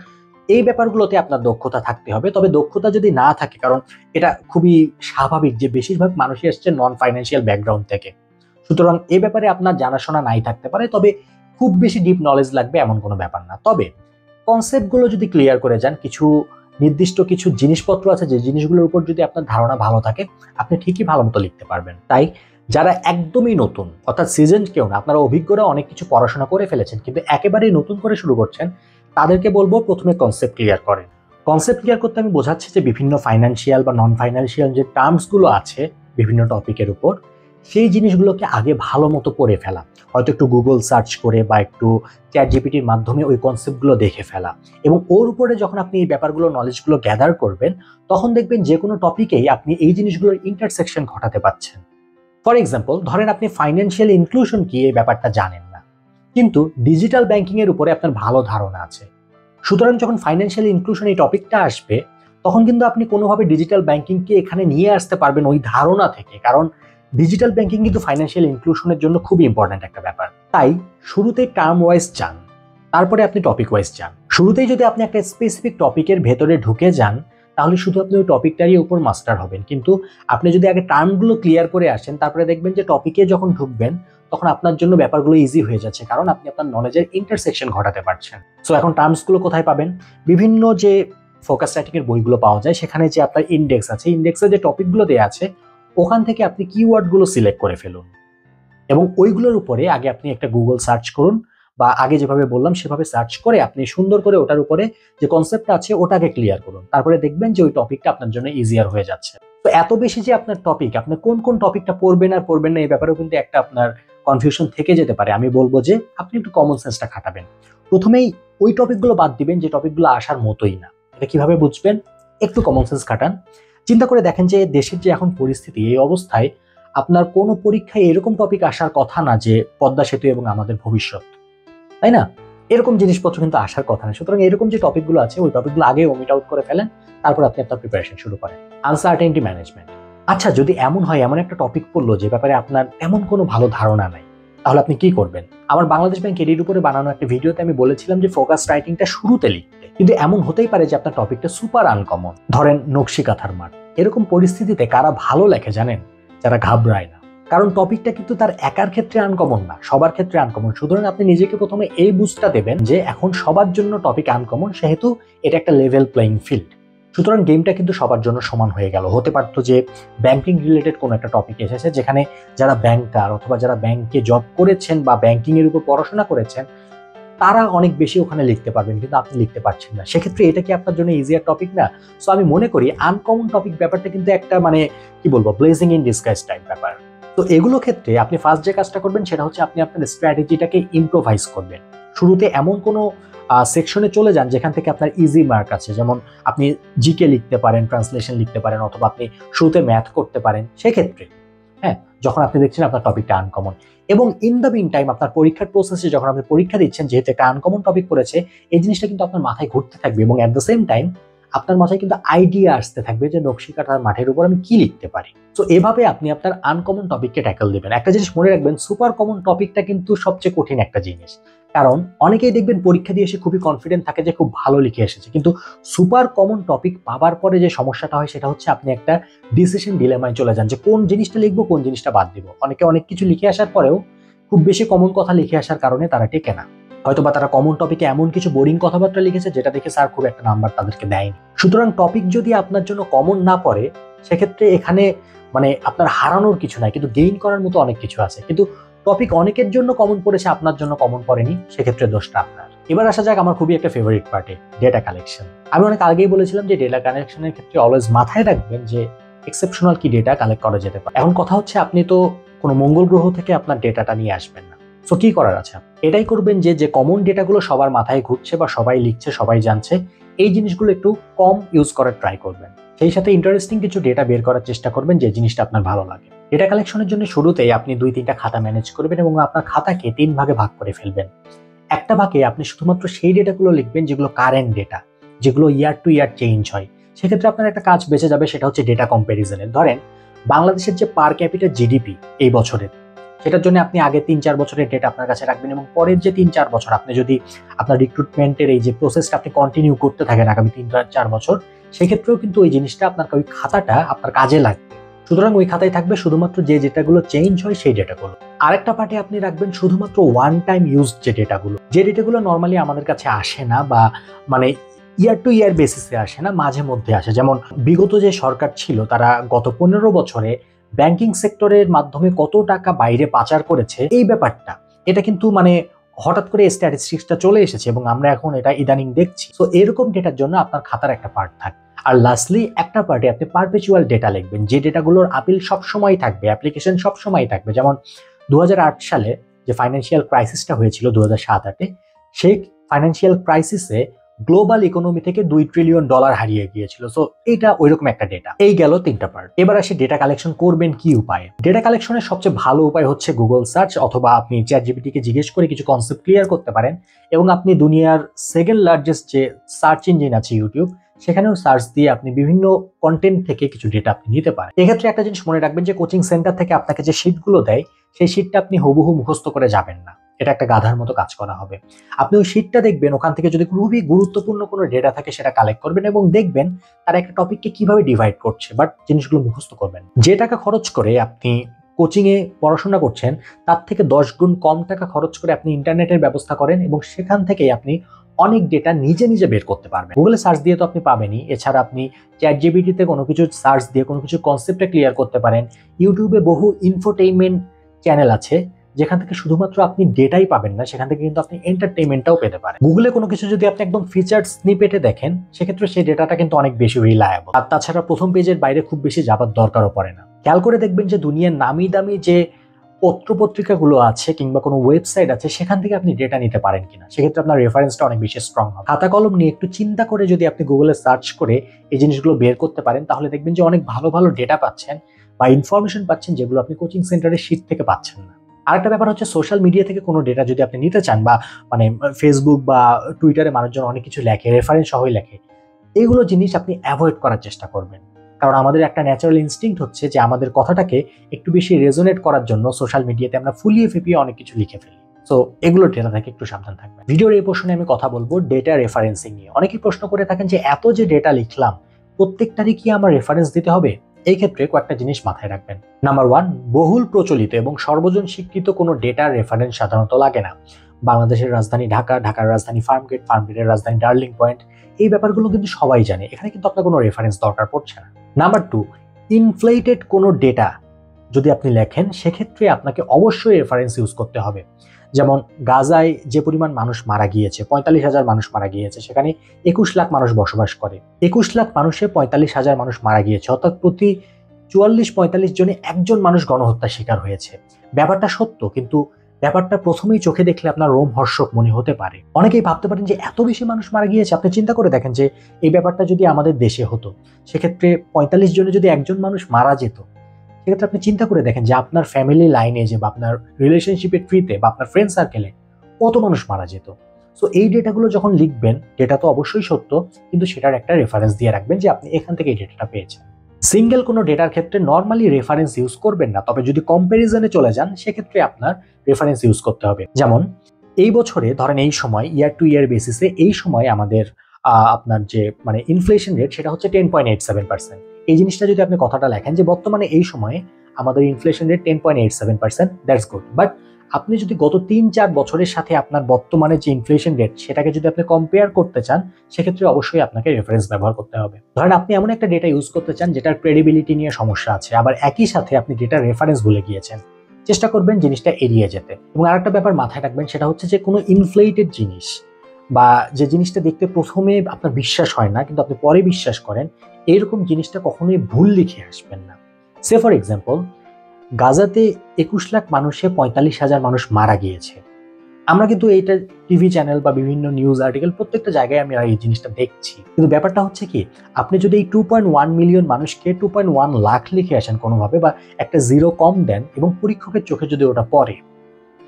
এই ব্যাপারগুলোতে আপনার দক্ষতা থাকতে হবে। তবে দক্ষতা যদি না থাকে, কারণ এটা খুবই স্বাভাবিক যে বেশিরভাগ মানুষই আসছে নন ফাইন্যান্সিয়াল ব্যাকগ্রাউন্ড থেকে, সুতরাং এই ব্যাপারে আপনার জানাশোনা নাই থাকতে পারে। তবে খুব বেশি ডিপ নলেজ লাগবে এমন কোনো ব্যাপার না। তবে কনসেপ্টগুলো যদি ক্লিয়ার করে যান, কিছু নির্দিষ্ট কিছু জিনিসপত্র আছে যে জিনিসগুলোর উপর যদি আপনার ধারণা ভালো থাকে, আপনি ঠিকই ভালো মতো লিখতে পারবেন। তাই যারা একদমই নতুন, অর্থাৎ সিজনড কেউ না, আপনারা অভিজ্ঞরা অনেক কিছু পড়াশোনা করে ফেলেছেন কিন্তু একেবারেই নতুন করে শুরু করছেন, তাদেরকে বলবো প্রথমে কনসেপ্ট ক্লিয়ার করেন। কনসেপ্ট ক্লিয়ার করতে আমি বোঝাচ্ছি যে বিভিন্ন ফাইন্যান্সিয়াল বা নন ফাইন্যান্সিয়াল যে টার্মসগুলো আছে বিভিন্ন টপিকের উপর, সেই জিনিসগুলোকে আগে ভালো মতো পড়ে ফেলা, হয়তো একটু গুগল সার্চ করে বা একটু চ্যাট জিপিটির মাধ্যমে ওই কনসেপ্টগুলো দেখে ফেলা, এবং ওর উপরে যখন আপনি এই ব্যাপারগুলো নলেজগুলো গ্যাদার করবেন, তখন দেখবেন যে কোনো টপিকেই আপনি এই জিনিসগুলোর ইন্টারসেকশন ঘটাতে পারছেন। ফর এক্সাম্পল, ধরেন আপনি ফাইন্যান্সিয়াল ইনক্লুশন কি এই ব্যাপারটা জানেন না, কিন্তু ডিজিটাল ব্যাংকিং এর উপরে আপনার ভালো ধারণা আছে। সুতরাং যখন ফাইন্যান্সিয়াল ইনক্লুশন এই টপিকটা আসবে, তখন কিন্তু আপনি কোনোভাবে ডিজিটাল ব্যাংকিংকে এখানে নিয়ে আসতে পারবেন ওই ধারণা থেকে, কারণ ডিজিটাল ব্যাংকিং কিন্তু ফাইন্যান্সিয়াল ইনক্লুশনের জন্য খুবই ইম্পর্ট্যান্ট একটা ব্যাপার। তাই শুরুতেই টার্ম ওয়াইজ যান, তারপরে আপনি টপিক ওয়াইজ যান। শুরুতেই যদি আপনি একটা স্পেসিফিক টপিকের ভেতরে ঢুকে যান তাহলে শুধু আপনি ওই টপিকটারই উপর মাস্টার হবেন, কিন্তু আপনি যদি আগে টার্মগুলো ক্লিয়ার করে আসেন তারপরে দেখবেন যে টপিকে যখন ঢুকবেন তখন আপনার জন্য ব্যাপারগুলো ইজি হয়ে যাচ্ছে, কারণ আপনি আপনার নলেজের ইন্টারসেকশন ঘটাতে পারছেন। সো এখন টার্মসগুলো কোথায় পাবেন? বিভিন্ন যে ফোকাস রাইটিং এর বইগুলো পাওয়া যায় সেখানে যে আপনার ইন্ডেক্স আছে, ইন্ডেক্সে যে টপিকগুলো দেওয়া আছে ওখান থেকে আপনি কিওয়ার্ডগুলো সিলেক্ট করে ফেলুন এবং ওইগুলোর উপরে আগে আপনি একটা গুগল সার্চ করুন, বা আগে যেভাবে বললাম সেভাবে সার্চ করে আপনি সুন্দর করে ওটার উপরে যে কনসেপ্টটা আছে ওটাকে ক্লিয়ার করুন। তারপরে দেখবেন যে ওই টপিকটা আপনার জন্য ইজিয়ার হয়ে যাচ্ছে। তো এত বেশি যে আপনার টপিক, আপনি কোন কোন টপিকটা পড়বেন আর পড়বেন না এই ব্যাপারেও কিন্তু একটা আপনার কনফিউশন থেকে যেতে পারে। আমি বলবো যে আপনি একটু কমন সেন্সটা খাটাবেন। প্রথমেই ওই টপিকগুলো বাদ দিবেন যে টপিকগুলো আসার মতোই না। এটা কিভাবে বুঝবেন? একটু কমন সেন্স খাটান, চিন্তা করে দেখেন যে দেশের যে এখন পরিস্থিতি, এই অবস্থায় আপনার কোনো পরীক্ষায় এরকম টপিক আসার কথা না যে পদ্মা সেতু এবং আমাদের ভবিষ্যৎ, তাই না? এরকম জিনিসপত্র কিন্তু আসার কথা না। সুতরাং এরকম যে টপিকগুলো আছে ওই টপিকগুলো আগে ওমিট আউট করে ফেলেন, তারপর আপনি আপনার প্রিপারেশন শুরু করেন। Uncertainty management. আচ্ছা, যদি এমন হয় এমন একটা টপিক পড়লো যে ব্যাপারে আপনার তেমন কোনো ভালো ধারণা নাই, তাহলে আপনি কি করবেন? আমার বাংলাদেশ ব্যাংক এডির উপরে বানানো একটা ভিডিওতে আমি বলেছিলাম যে ফোকাস রাইটিংটা শুরুতে লিখতে, কিন্তু এমন হতেই পারে যে আপনার টপিকটা সুপার আনকমন, ধরেন নকশি কাঁথার মাঠ। এরকম পরিস্থিতিতে কারা ভালো লেখে জানেন? যারা ঘাবড়ায় না, কারণ টপিকটা কিন্তু তার একার ক্ষেত্রে আনকমন না, সবার ক্ষেত্রে আনকমন। সুতরাং আপনি নিজেকে প্রথমে এই বুঝটা দেবেন যে এখন সবার জন্য টপিক আনকমন, সেহেতু এটা একটা লেভেল প্লেইং ফিল্ড। সুতরাং গেমটা কিন্তু সবার জন্য সমান হয়ে গেল। হতে পারতো যে ব্যাংকিং রিলেটেড কোনো একটা টপিক এসেছে যেখানে যারা ব্যাংকার অথবা যারা ব্যাংকে জব করেছেন বা ব্যাংকিং এর উপর পড়াশোনা করেছেন তারা অনেক বেশি ওখানে লিখতে পারবেন, কিন্তু আপনি লিখতে পারছেন না। সেক্ষেত্রে এটা কি আপনার জন্য ইজিয়ার টপিক না? সো আমি মনে করি আনকমন টপিক ব্যাপারটা কিন্তু একটা মানে কি বলবো, ব্লেজিং ইন ডিসগাইজ টাইপ ব্যাপার। তো এগুলো ক্ষেত্রে আপনি ফার্স্ট যে কাজটা করবেন সেটা হচ্ছে আপনি আপনার স্ট্র্যাটেজিটাকে ইম্প্রোভাইজ করবেন। শুরুতে এমন কোনো সেকশনে চলে যান যেখান থেকে আপনার ইজি মার্ক আছে, যেমন আপনি জিকে লিখতে পারেন, ট্রান্সলেশন লিখতে পারেন, অথবা আপনি শুরুতে ম্যাথ করতে পারেন। সেক্ষেত্রে হ্যাঁ, যখন আপনি দেখছেন আপনার টপিকটা আনকমন, এবং ইন দ্য মিন টাইম আপনার পরীক্ষার প্রসেসে যখন আপনি পরীক্ষা দিচ্ছেন, যেহেতু একটা আনকমন টপিক পড়েছে, এই জিনিসটা কিন্তু আপনার মাথায় ঘুরতে থাকবে এবং অ্যাট দ্য সেম টাইম আপনার মাথায় কিন্তু আইডিয়া আসতে থাকবে যে নকশি কাঁথার মাঠের উপর আমি কি লিখতে পারি। তো এভাবে আপনি আপনার আনকমন টপিককে ট্যাকল দেবেন। একটা জিনিস মনে রাখবেন, সুপার কমন টপিকটা কিন্তু সবচেয়ে কঠিন একটা জিনিস, কারণ অনেকেই দেখবেন পরীক্ষা দিয়ে এসে খুবই কনফিডেন্ট থাকে যে খুব ভালো লিখে এসেছে, কিন্তু সুপার কমন টপিক পাবার পরে যে সমস্যাটা হয় সেটা হচ্ছে আপনি একটা ডিসিশন ডিলেমায় চলে যান যে কোন জিনিসটা লিখবো, কোন জিনিসটা বাদ দিব। অনেকে অনেক কিছু লিখে আসার পরেও খুব বেশি কমন কথা লিখে আসার কারণে তারা টেকে না, হয়তোবা তারা কমন টপিকে এমন কিছু বোরিং কথাবার্তা লিখেছে যেটা দেখে স্যার খুব একটা নাম্বার তাদেরকে দেয়নি। সুতরাং টপিক যদি আপনার জন্য কমন না পড়ে সেক্ষেত্রে এখানে মানে আপনার হারানোর কিছু নাই, কিন্তু গেইন করার মতো অনেক কিছু আছে। কিন্তু টপিক অনেকের জন্য কমন পড়েছে, আপনার জন্য কমন পড়েনি, সেক্ষেত্রে দোষটা আপনার। এবার আসা যাক আমার খুবই একটা ফেভারিট পার্টে, ডেটা কালেকশন। আমি অনেক আগেই বলেছিলাম যে ডেটা কালেকশনের ক্ষেত্রে অলওয়েজ মাথায় রাখবেন যে এক্সেপশনাল কি ডেটা কালেক্ট করা যেতে পারে। এখন কথা হচ্ছে আপনি তো কোনো মঙ্গল গ্রহ থেকে আপনার ডেটাটা নিয়ে আসবেন না। সো কি করার আছে? এটাই করবেন যে কমন ডেটাগুলো সবার মাথায় ঘুরছে বা সবাই লিখছে, সবাই জানছে, এই জিনিসগুলো একটু কম ইউজ করার ট্রাই করবেন। সেই সাথে ইন্টারেস্টিং কিছু ডেটা বের করার চেষ্টা করবেন যে জিনিসটা আপনার ভালো লাগে। ডেটা কালেকশনের জন্য শুরুতেই আপনি 2-3টা খাতা ম্যানেজ করবেন এবং আপনার খাতাকে 3 ভাগে ভাগ করে ফেলবেন। একটা ভাগে আপনি শুধুমাত্র সেই ডেটাগুলো লিখবেন যেগুলো কারেন্ট ডেটা, যেগুলো ইয়ার টু ইয়ার চেঞ্জ হয়। সেক্ষেত্রে আপনার একটা কাজ বেঁচে যাবে, সেটা হচ্ছে ডেটা কম্প্যারিজনের। ধরেন বাংলাদেশের যে পার ক্যাপিটাল জিডিপি এই বছরের, সেটার জন্য আপনি আগে 3-4 বছরের ডেটা আপনার কাছে রাখবেন এবং পরের যে 3-4 বছর আপনি যদি আপনার রিক্রুটমেন্টের এই যে প্রসেসটা আপনি কন্টিনিউ করতে থাকেন আগামী 3-4 বছর, সেক্ষেত্রেও কিন্তু ওই জিনিসটা আপনার ওই খাতাটা আপনার কাজে লাগবে। সুতরাং ওই খাতায় থাকবে শুধুমাত্র যে ডেটাগুলো চেঞ্জ হয় সেই ডেটাগুলো। আরেকটা পার্টে আপনি রাখবেন শুধুমাত্র ওয়ান টাইম ইউজ যে ডেটাগুলো নর্মালি আমাদের কাছে আসে না বা মানে ইয়ার টু ইয়ার বেসিসে আসে না, মাঝে মধ্যে আসে। যেমন বিগত যে সরকার ছিল তারা গত 15 বছরে ব্যাংকিং সেক্টরের মাধ্যমে কত টাকা বাইরে পাচার করেছে, এই ব্যাপারটা এটা কিন্তু মানে হঠাৎ করে স্ট্যাটিস্টিক্সটা চলে এসেছে এবং আমরা এখন এটা ইদানিং দেখছি। তো এরকম ডেটার জন্য আপনার খাতার একটা পার্ট থাকে। আর লাস্টলি একটা পার্টে আপনি পারপেচুয়াল ডেটা লিখবেন, যে ডেটাগুলোর আপিল সবসময় থাকবে, অ্যাপ্লিকেশন সবসময় থাকবে। যেমন 2008 সালে যে ফাইন্যান্সিয়াল ক্রাইসিসটা হয়েছিল 2007-8, সেই ফাইন্যান্সিয়াল ক্রাইসিসে গ্লোবাল ইকোনমি থেকে $2 ট্রিলিয়ন হারিয়ে গিয়েছিল। সো এটা ওইরকম একটা ডেটা। এই গেল 3টা পার্ট। এবার আসি ডেটা কালেকশন করবেন কি উপায়ে। ডেটা কালেকশনের সবচেয়ে ভালো উপায় হচ্ছে গুগল সার্চ, অথবা আপনি চ্যাটজিপিটিকে জিজ্ঞেস করে কিছু কনসেপ্ট ক্লিয়ার করতে পারেন এবং আপনি দুনিয়ার সেকেন্ড লার্জেস্ট যে সার্চ ইঞ্জিন আছে ইউটিউব, সেখানেও সার্চ দিয়ে আপনি বিভিন্ন কন্টেন্ট থেকে কিছু ডেটা আপনি নিতে পারেন। এক্ষেত্রে একটা জিনিস মনে রাখবেন যে কোচিং সেন্টার থেকে আপনাকে যে শিটগুলো দেয় সেই শিটটা আপনি হুবহু মুখস্থ করে যাবেন না, এটা একটা গাধার মতো কাজ করা হবে। আপনি ওই শিটটা দেখবেন, ওখান থেকে যদি খুবই গুরুত্বপূর্ণ কোনো ডেটা থাকে সেটা কালেক্ট করবেন এবং দেখবেন তারা একটা টপিককে কিভাবে ডিভাইড করছে, বাট জিনিসগুলো মুখস্থ করবেন। যে টাকা খরচ করে আপনি কোচিং এ পড়াশোনা করছেন তার থেকে 10 গুণ কম টাকা খরচ করে আপনি ইন্টারনেটের ব্যবস্থা করেন এবং সেখান থেকেই আপনি অনেক ডেটা নিজে নিজে বের করতে পারবেন। গুগলে সার্চ দিয়ে তো আপনি পাবেনই, এছাড়া আপনি চ্যাটজিপিটিতে কোনো কিছু সার্চ দিয়ে কোনো কিছু কনসেপ্টটা ক্লিয়ার করতে পারেন। ইউটিউবে বহু ইনফোটেইনমেন্ট চ্যানেল আছে যেখান থেকে শুধুমাত্র আপনি ডেটাই পাবেন না, সেখান থেকে কিন্তু আপনি এন্টারটেইনমেন্টটাও পেতে পারেন। গুগলে কোনো কিছু যদি আপনি একদম ফিচার্ড স্নিপেটে দেখেন সেক্ষেত্রে সেই ডেটাটা কিন্তু অনেক বেশি রিলায়েবল। আর তাছাড়া প্রথম পেজের বাইরে খুব বেশি যাবার দরকারও পড়ে না। খেয়াল করে দেখবেন যে দুনিয়ার নামি দামি যে পত্রপত্রিকাগুলো আছে কিংবা কোনো ওয়েবসাইট আছে সেখান থেকে আপনি ডেটা নিতে পারেন কিনা, সেক্ষেত্রে আপনার রেফারেন্সটা অনেক বেশি স্ট্রং হবে। খাতা কলম নিয়ে একটু চিন্তা করে যদি আপনি গুগলে সার্চ করে এই জিনিসগুলো বের করতে পারেন তাহলে দেখবেন যে অনেক ভালো ভালো ডেটা পাচ্ছেন বা ইনফরমেশন পাচ্ছেন যেগুলো আপনি কোচিং সেন্টারের শীট থেকে পাচ্ছেন না। আরেকটা ব্যাপার হচ্ছে সোশ্যাল মিডিয়া থেকে কোনো ডেটা যদি আপনি নিতে চান বা মানে ফেসবুক বা টুইটারে মানুষজন অনেক কিছু লেখে, রেফারেন্স সহই লেখে, এইগুলো জিনিস আপনি অ্যাভয়েড করার চেষ্টা করবেন। কারণ আমাদের একটা ন্যাচারাল ইনস্টিংক্ট হচ্ছে যে আমাদের কথাটাকে একটু বেশি রেজোনেট করার জন্য সোশ্যাল মিডিয়াতে আমরা ফুলিয়ে ফেপিয়ে অনেক কিছু লিখে ফেলি। সো এগুলো ডেটা থেকে একটু সাবধান থাকবেন। ভিডিওর এই পোর্শনে আমি কথা বলবো ডেটা রেফারেন্সিং নিয়ে। অনেকেই প্রশ্ন করে থাকেন যে এত যে ডেটা লিখলাম প্রত্যেকটারই কি আমার রেফারেন্স দিতে হবে? এই ক্ষেত্রে কয়েকটা জিনিস মাথায় রাখবেন। নাম্বার 1, বহুল প্রচলিত এবং সর্বজন স্বীকৃত কোনো ডেটার রেফারেন্স সাধারণত লাগে না। বাংলাদেশের রাজধানী ঢাকা, ঢাকার রাজধানী ফার্মগেট, ফার্মগেটের রাজধানী ডার্লিং পয়েন্ট, এই ব্যাপারগুলো কিন্তু সবাই জানে, এখানে কিন্তু আপনার কোনো রেফারেন্স দরকার পড়ছে না। নাম্বার 2, ইনফ্লেটেড কোনো ডেটা যদি আপনি লেখেন সেক্ষেত্রে আপনাকে অবশ্যই রেফারেন্স ইউজ করতে হবে। যেমন গাজায় যে পরিমাণ মানুষ মারা গিয়েছে, 45,000 মানুষ মারা গিয়েছে, সেখানে 21 লাখ মানুষ বসবাস করে। 21 লাখ মানুষে 45,000 মানুষ মারা গিয়েছে, অর্থাৎ প্রতি 44-45 জনে একজন মানুষ গণহত্যার শিকার হয়েছে। ব্যাপারটা সত্য, কিন্তু ব্যাপারটা প্রথমেই চোখে দেখলে আপনার রোমহর্ষক মনে হতে পারে। অনেকেই ভাবতে পারেন যে এত বেশি মানুষ মারা গিয়েছে। আপনি চিন্তা করে দেখেন যে এই ব্যাপারটা যদি আমাদের দেশে হতো, সেক্ষেত্রে 45 জনে যদি একজন মানুষ মারা যেত, সেক্ষেত্রে আপনি চিন্তা করে দেখেন যে আপনার ফ্যামিলি লাইনে যে বা আপনার রিলেশনশিপের ট্রিতে বা আপনার ফ্রেন্ড সার্কেলে কত মানুষ মারা যেত। সো এই ডেটাগুলো যখন লিখবেন, ডেটা তো অবশ্যই সত্য, কিন্তু সেটার একটা রেফারেন্স দিয়ে রাখবেন যে আপনি এখান থেকে এই ডেটাটা পেয়েছেন। সিঙ্গেল কোনো ডেটার ক্ষেত্রে নর্মালি রেফারেন্স ইউজ করবেন না, তবে যদি কম্প্যারিজনে চলে যান সেক্ষেত্রে আপনার রেফারেন্স ইউজ করতে হবে। যেমন এই বছরে ধরেন এই সময় ইয়ার টু ইয়ার বেসিসে এই সময় আমাদের আপনার যে মানে ইনফ্লেশন রেট সেটা হচ্ছে 10.87%। এই জিনিসটা যদি আপনি কথাটা লেখেন যে বর্তমানে এই সময়ে আমাদের inflation rate 10.87%, that's good. But আপনি যদি গত 3-4 বছরের সাথে আপনার বর্তমানে যে ইনফ্লেশন রেট সেটাকে যদি আপনি কম্পেয়ার করতে চান সেক্ষেত্রে অবশ্যই আপনাকে রেফারেন্স ব্যবহার করতে হবে। ধরেন আপনি এমন একটা ডেটা ইউজ করতে চান যেটার ক্রেডিবিলিটি নিয়ে সমস্যা আছে, আবার একই সাথে আপনি ডেটার রেফারেন্স ভুলে গিয়েছেন, চেষ্টা করবেন জিনিসটা এড়িয়ে যেতে। এবং আরেকটা ব্যাপার মাথায় রাখবেন, সেটা হচ্ছে যে কোনো ইনফ্লেটেড জিনিস বা যে জিনিসটা দেখতে প্রথমে আপনার বিশ্বাস হয় না কিন্তু আপনি পরে বিশ্বাস করেন, এইরকম জিনিসটা কখনোই ভুল লিখে আসবেন না। সে ফর এক্সাম্পল, গাজাতে 21 লাখ মানুষে 45,000 মানুষ মারা গিয়েছে। আমরা কিন্তু এইটা টিভি চ্যানেল বা বিভিন্ন নিউজ আর্টিকেল প্রত্যেকটা জায়গায় আমি এই জিনিসটা দেখছি, কিন্তু ব্যাপারটা হচ্ছে কি, আপনি যদি এই 2.1 মিলিয়ন মানুষকে 2.1 লাখ লিখে আসেন কোনোভাবে বা একটা জিরো কম দেন এবং পরীক্ষকের চোখে যদি ওটা পড়ে,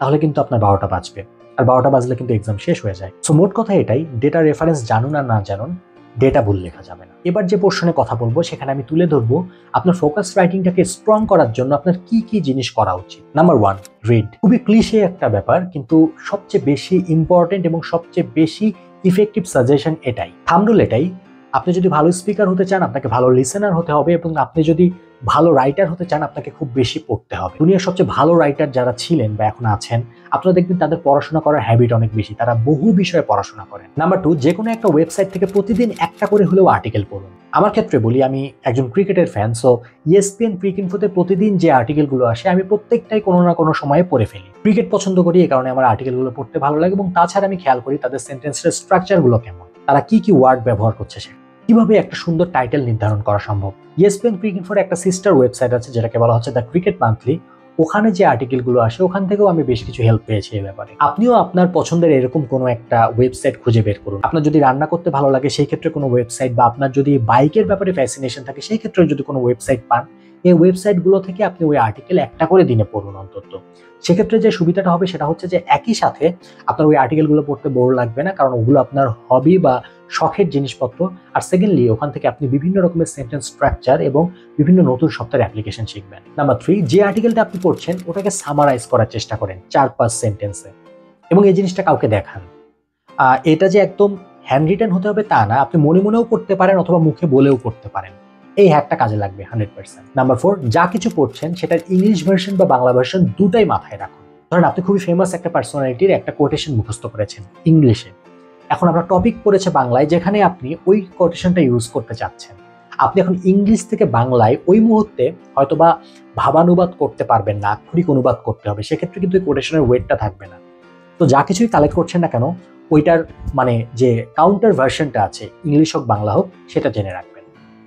তাহলে কিন্তু আপনার 12টা বাজবে, আর 12টা বাজলে কিন্তু এক্সাম শেষ হয়ে যায়। সো মোট কথা এটাই, ডেটা রেফারেন্স জানুন আর না জানুন, ডেটা ভুল লেখা যাবে না। এবার যে পোর্শনে কথা বলবো সেখানে আমি তুলে ধরবো আপনার ফোকাস রাইটিংটাকে স্ট্রং করার জন্য আপনার কি কি জিনিস করা উচিত। Number 1, read. খুবই ক্লিশে একটা ব্যাপার, কিন্তু সবচেয়ে বেশি ইম্পর্টেন্ট এবং সবচেয়ে বেশি ইফেক্টিভ সাজেশন এটাই, থাম্বনেল এটাই। আপনি যদি ভালো স্পিকার হতে চান আপনাকে ভালো লিসেনার হতে হবে, এবং আপনি যদি ভালো রাইটার হতে চান আপনাকে খুব বেশি পড়তে হবে। দুনিয়ার সবচেয়ে ভালো রাইটার যারা ছিলেন বা এখন আছেন, আপনারা দেখবেন তাদের পড়াশোনা করার হ্যাবিট অনেক বেশি, তারা বহু বিষয়ে পড়াশোনা করেন। নাম্বার 2, যে কোনো একটা ওয়েবসাইট থেকে প্রতিদিন একটা করে হলেও আর্টিকেল পড়ুন। আমার ক্ষেত্রে বলি, আমি একজন ক্রিকেটের ফ্যান, সো ESPN ক্রিকইনফোতে প্রতিদিন যে আর্টিকেলগুলো আসে আমি প্রত্যেকটাই কোনো না কোনো সময়ে পড়ে ফেলি। ক্রিকেট পছন্দ করি, এই কারণে আমার আর্টিকেলগুলো পড়তে ভালো লাগে, এবং তাছাড়া আমি খেয়াল করি তাদের সেন্টেন্সের স্ট্রাকচারগুলো কেমন, তারা কি কি ওয়ার্ড ব্যবহার করছে, কিভাবে একটা সুন্দর টাইটেল নির্ধারণ করা সম্ভব। ESPN ক্রিকইনফোর একটা সিস্টার ওয়েবসাইট আছে যেটাকে বলা হচ্ছে দ্য ক্রিকেট মান্থলি, ওখানে যে আর্টিকেলগুলো আসে ওখান থেকেও আমি বেশ কিছু হেল্প পেয়েছি এই ব্যাপারে। আপনিও আপনার পছন্দের এরকম কোনো একটা ওয়েবসাইট খুঁজে বের করুন। আপনার যদি রান্না করতে ভালো লাগে সেই ক্ষেত্রে কোনো ওয়েবসাইট, বা আপনার যদি বাইকের ব্যাপারে ফ্যাসিনেশন থাকে সেই ক্ষেত্রে যদি কোনো ওয়েবসাইট পান, এই ওয়েবসাইটগুলো থেকে আপনি ওই আর্টিকেল একটা করে দিনে পড়ুন অন্তত। সেক্ষেত্রে যে সুবিধাটা হবে সেটা হচ্ছে যে একই সাথে আপনার ওই আর্টিকেলগুলো পড়তে বোর লাগবে না, কারণ ওগুলো আপনার হবি বা শখের জিনিসপত্র, আর সেকেন্ডলি ওখান থেকে আপনি বিভিন্ন রকমের সেন্টেন্স স্ট্রাকচার এবং বিভিন্ন নতুন শব্দের অ্যাপ্লিকেশন শিখবেন। নাম্বার 3, যে আর্টিকেলটা আপনি পড়ছেন ওটাকে সামারাইজ করার চেষ্টা করেন 4-5 সেন্টেন্সে এবং এই জিনিসটা কাউকে দেখান। এটা যে একদম হ্যান্ড রিটেন হতে হবে তা না, আপনি মনে মনেও করতে পারেন অথবা মুখে বলেও করতে পারেন। এই হ্যাকটা কাজে লাগবে 100%। নাম্বার 4, যা কিছু পড়ছেন সেটার ইংলিশ ভার্সন বা বাংলা ভার্সন দুটাই মাথায় রাখুন। ধরেন আপনি খুবই ফেমাস একটা পার্সোনালিটির একটা কোটেশন মুখস্থ করেছেন ইংলিশে, এখন আপনার টপিক পড়েছে বাংলায় যেখানে আপনি ওই কোটেশনটা ইউজ করতে চাচ্ছেন। আপনি এখন ইংলিশ থেকে বাংলায় ওই মুহূর্তে হয়তোবা ভাবানুবাদ করতে পারবেন না, আক্ষরিক অনুবাদ করতে হবে, সেক্ষেত্রে কিন্তু এই কোটেশনের ওয়েটটা থাকবে না। তো যা কিছুই কালেক্ট করছেন না কেন ওইটার মানে যে কাউন্টার ভার্সনটা আছে ইংলিশ হোক বাংলা হোক সেটা জেনে রাখবেন।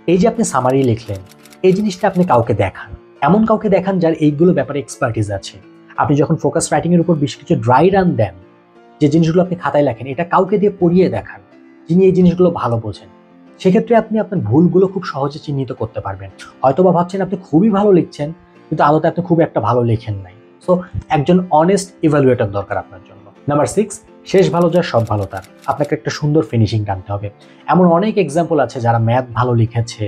এই যে আপনি সামারি লিখলেন, এই জিনিসটা আপনি কাউকে দেখান, এমন কাউকে দেখান যার এইগুলো ব্যাপারে এক্সপার্টিস আছে। আপনি যখন ফোকাস রাইটিং এর উপর বেশ কিছু ড্রাই রান দেন, যে জিনিসগুলো আপনি খাতায় লেখেন, এটা কাউকে দিয়ে পড়িয়ে দেখান যিনি এই জিনিসগুলো ভালো বোঝেন। সেক্ষেত্রে আপনি আপনার ভুলগুলো খুব সহজে চিহ্নিত করতে পারবেন। হয়তোবা ভাবছেন আপনি খুবই ভালো লিখছেন কিন্তু আদতে আপনি খুব একটা ভালো লেখেন নাই। সো একজন অনেস্ট ইভ্যালুয়েটর দরকার আপনার জন্য। নাম্বার 6, শেষ ভালো যার সব ভালো তার। আপনাকে একটা সুন্দর ফিনিশিং টানতে হবে। এমন অনেক এক্সাম্পল আছে যারা ম্যাথ ভালো লিখেছে,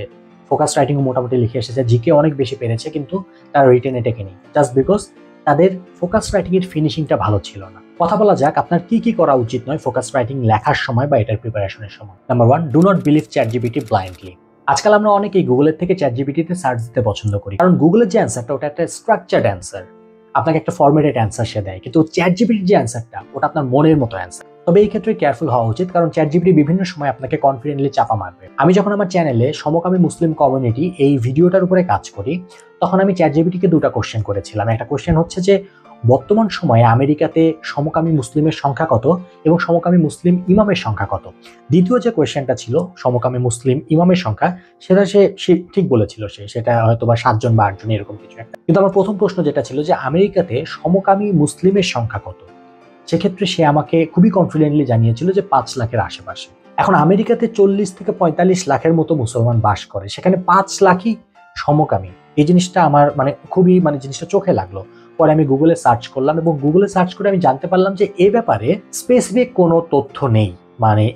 ফোকাস রাইটিংও মোটামুটি লিখে এসেছে, জিকে অনেক বেশি পেরেছে কিন্তু তারা রিটেনে টেকেনি, জাস্ট বিকজ তাদের ফোকাস রাইটিং এর ফিনিশিংটা ভালো ছিল না। কথা বলা যাক আপনার কি কি করা উচিত নয় ফোকাস রাইটিং লেখার সময় বা এটার প্রিপারেশনের সময়। Number 1, do not believe ChatGPT blindly. আজকাল আমরা অনেকেই গুগলের থেকে চ্যাটজিপিটিতে সার্চ দিতে পছন্দ করি, কারণ গুগলের যে অ্যান্সারটা ওটা একটা স্ট্রাকচার্ড অ্যান্সার, আপনাকে একটা ফরম্যাটেড অ্যান্সার সে দেয়, কিন্তু চ্যাটজিপিটির যে অ্যান্সারটা ওটা আপনার মনের মতো অ্যান্সার। তবে এই ক্ষেত্রে কেয়ারফুল হওয়া উচিত, কারণ চ্যাটজিপিটি বিভিন্ন সময় আপনাকে কনফিডেন্টলি চাপা মারবে। আমি যখন আমার চ্যানেলে সমকামী মুসলিম কমিউনিটি এই ভিডিওটার উপরে কাজ করি, তখন আমি চ্যাটজিপিটিকে দুটো কোশ্চেন করেছিলাম। একটা কোশ্চেন হচ্ছে যে বর্তমান সময়ে আমেরিকাতে সমকামী মুসলিমের সংখ্যা কত এবং সমকামী মুসলিম ইমামের সংখ্যা কত। দ্বিতীয় যে কোয়েশ্চেনটা ছিল সমকামী মুসলিম ইমামের সংখ্যা, সেটা সে ঠিক বলেছিল, সেটা হয়তো বা 7 জন বা 8 জন এরকম কিছু একটা। কিন্তু আমার প্রথম প্রশ্ন যেটা ছিল যে আমেরিকাতে সমকামী মুসলিমের সংখ্যা কত, সেক্ষেত্রে সে আমাকে খুবই কনফিডেন্টলি জানিয়েছিল যে 5 লাখের আশেপাশে। এখন আমেরিকাতে 40 থেকে 45 লাখের মতো মুসলমান বাস করে, সেখানে 5 লাখই সমকামী। এই জিনিসটা আমার খুবই জিনিসটা চোখে লাগলো। পরে আমি গুগলে সার্চ করলাম এবং গুগলে সার্চ করে আমি জানতে পারলাম যে এ ব্যাপারে স্পেসিফিক কোনো তথ্য নেই,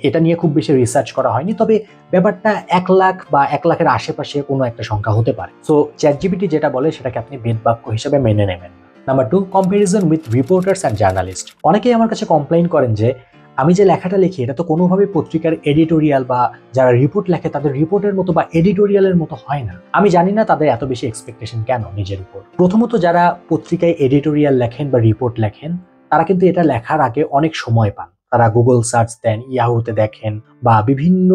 এটা নিয়ে খুব বেশি রিসার্চ করা হয়নি। তবে ব্যাপারটা 1 লাখ বা 1 লাখের আশেপাশে কোনো একটা সংখ্যা হতে পারে। সো চ্যাটজিপিটি যেটা বলে সেটাকে আপনি বেদবাক্য হিসেবে মেনে নেবেন। Number 2, comparison with reporters and journalist. অনেকেই আমার কাছে কমপ্লেইন করেন যে আমি যে লেখাটা লিখি এটা তো কোনোভাবে পত্রিকার এডিটোরিয়াল বা যারা রিপোর্ট লেখে তাদের রিপোর্টের মতো বা এডিটোরিয়ালের মতো হয় না। আমি জানি না তাদের এত বেশি এক্সপেকটেশন কেন নিজের উপর। প্রথমত, যারা পত্রিকায় এডিটোরিয়াল লেখেন বা রিপোর্ট লেখেন তারা কিন্তু এটা লেখার আগে অনেক সময় পান। তারা গুগল সার্চ দেন, ইয়াহুতে দেখেন বা বিভিন্ন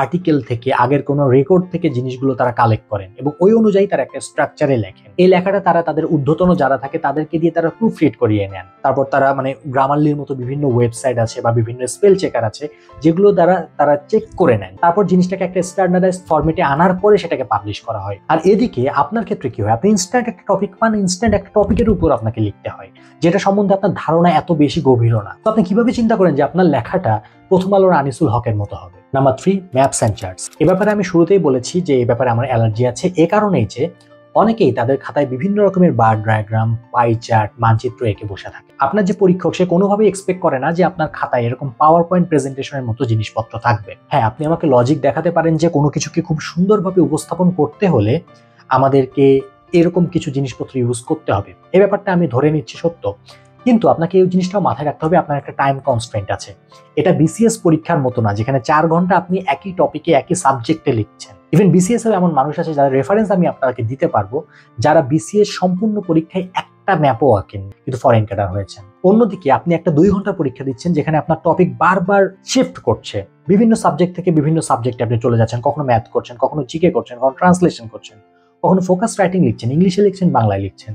আর্টিকেল থেকে আগের কোনো রেকর্ড থেকে জিনিসগুলো তারা কালেক্ট করেন এবং ওই অনুযায়ী তারা একটা স্ট্রাকচারে লেখেন। এই লেখাটা তারা তাদের ঊর্ধ্বতন যারা থাকে তাদেরকে দিয়ে তারা প্রুফ রিড করিয়ে নেন। তারপর তারা গ্রামারলির মতো বিভিন্ন ওয়েবসাইট আছে বা বিভিন্ন স্পেল চেকার আছে যেগুলো দ্বারা তারা চেক করে নেন। তারপর জিনিসটাকে একটা স্ট্যান্ডার্ডাইজড ফরম্যাটে আনার পরে সেটাকে পাবলিশ করা হয়। আর এদিকে আপনার ক্ষেত্রে কি হয়, আপনি ইনস্ট্যান্ট একটা টপিক পান, ইনস্ট্যান্ট একটা টপিকের উপর আপনাকে লিখতে হয় যেটা সম্বন্ধে আপনার ধারণা এত বেশি গভীরও না। তো আপনি কিভাবে চিন্তা করেন যে আপনার লেখাটা প্রথম আলোর আনিসুল হকের মতো হবে? Number 3, maps and charts. এ ব্যাপারে আমি শুরুতেই বলেছি যে এই ব্যাপারে আমার অ্যালার্জি আছে। এ কারণেই যে অনেকেই তাদের খাতায় বিভিন্ন রকমের বার ডায়াগ্রাম, পাই চার্ট, মানচিত্র এঁকে বসে থাকে। আপনার যে পরীক্ষক সে কোনোভাবেই এক্সপেক্ট করে না যে আপনার খাতায় এরকম পাওয়ার পয়েন্ট প্রেজেন্টেশনের মতো জিনিসপত্র থাকবে। হ্যাঁ, আপনি আমাকে লজিক দেখাতে পারেন যে কোনো কিছুকে খুব সুন্দরভাবে উপস্থাপন করতে হলে আমাদেরকে এরকম কিছু জিনিসপত্র ইউজ করতে হবে। এই ব্যাপারটা আমি ধরে নিচ্ছি সত্য, কিন্তু আপনাকে এই জিনিসটাও মাথায় রাখতে হবে আপনার একটা টাইম কনস্ট্রেন্ট আছে। এটা বিসিএস পরীক্ষার মতো না যেখানে 4 ঘন্টা আপনি একই টপিকে একই সাবজেক্টে লিখছেন। ইভেন বিসিএস এর এমন মানুষ আছে যারা রেফারেন্স আমি আপনাকে দিতে পারবো, যারা বিসিএস সম্পূর্ণ পরীক্ষায় একটা ম্যাপও আঁকেন কিন্তু ফরেন ক্যাডার হয়েছেন। অন্যদিকে আপনি একটা 2 ঘন্টা পরীক্ষা দিচ্ছেন যেখানে আপনার টপিক বারবার শিফট করছে, বিভিন্ন সাবজেক্ট থেকে বিভিন্ন সাবজেক্টে আপনি চলে যাচ্ছেন, কখনো ম্যাথ করছেন, কখনো জিকে করছেন, কখনো ট্রান্সলেশন করছেন, কখনো ফোকাস রাইটিং লিখছেন, ইংলিশে লিখছেন, বাংলায় লিখছেন।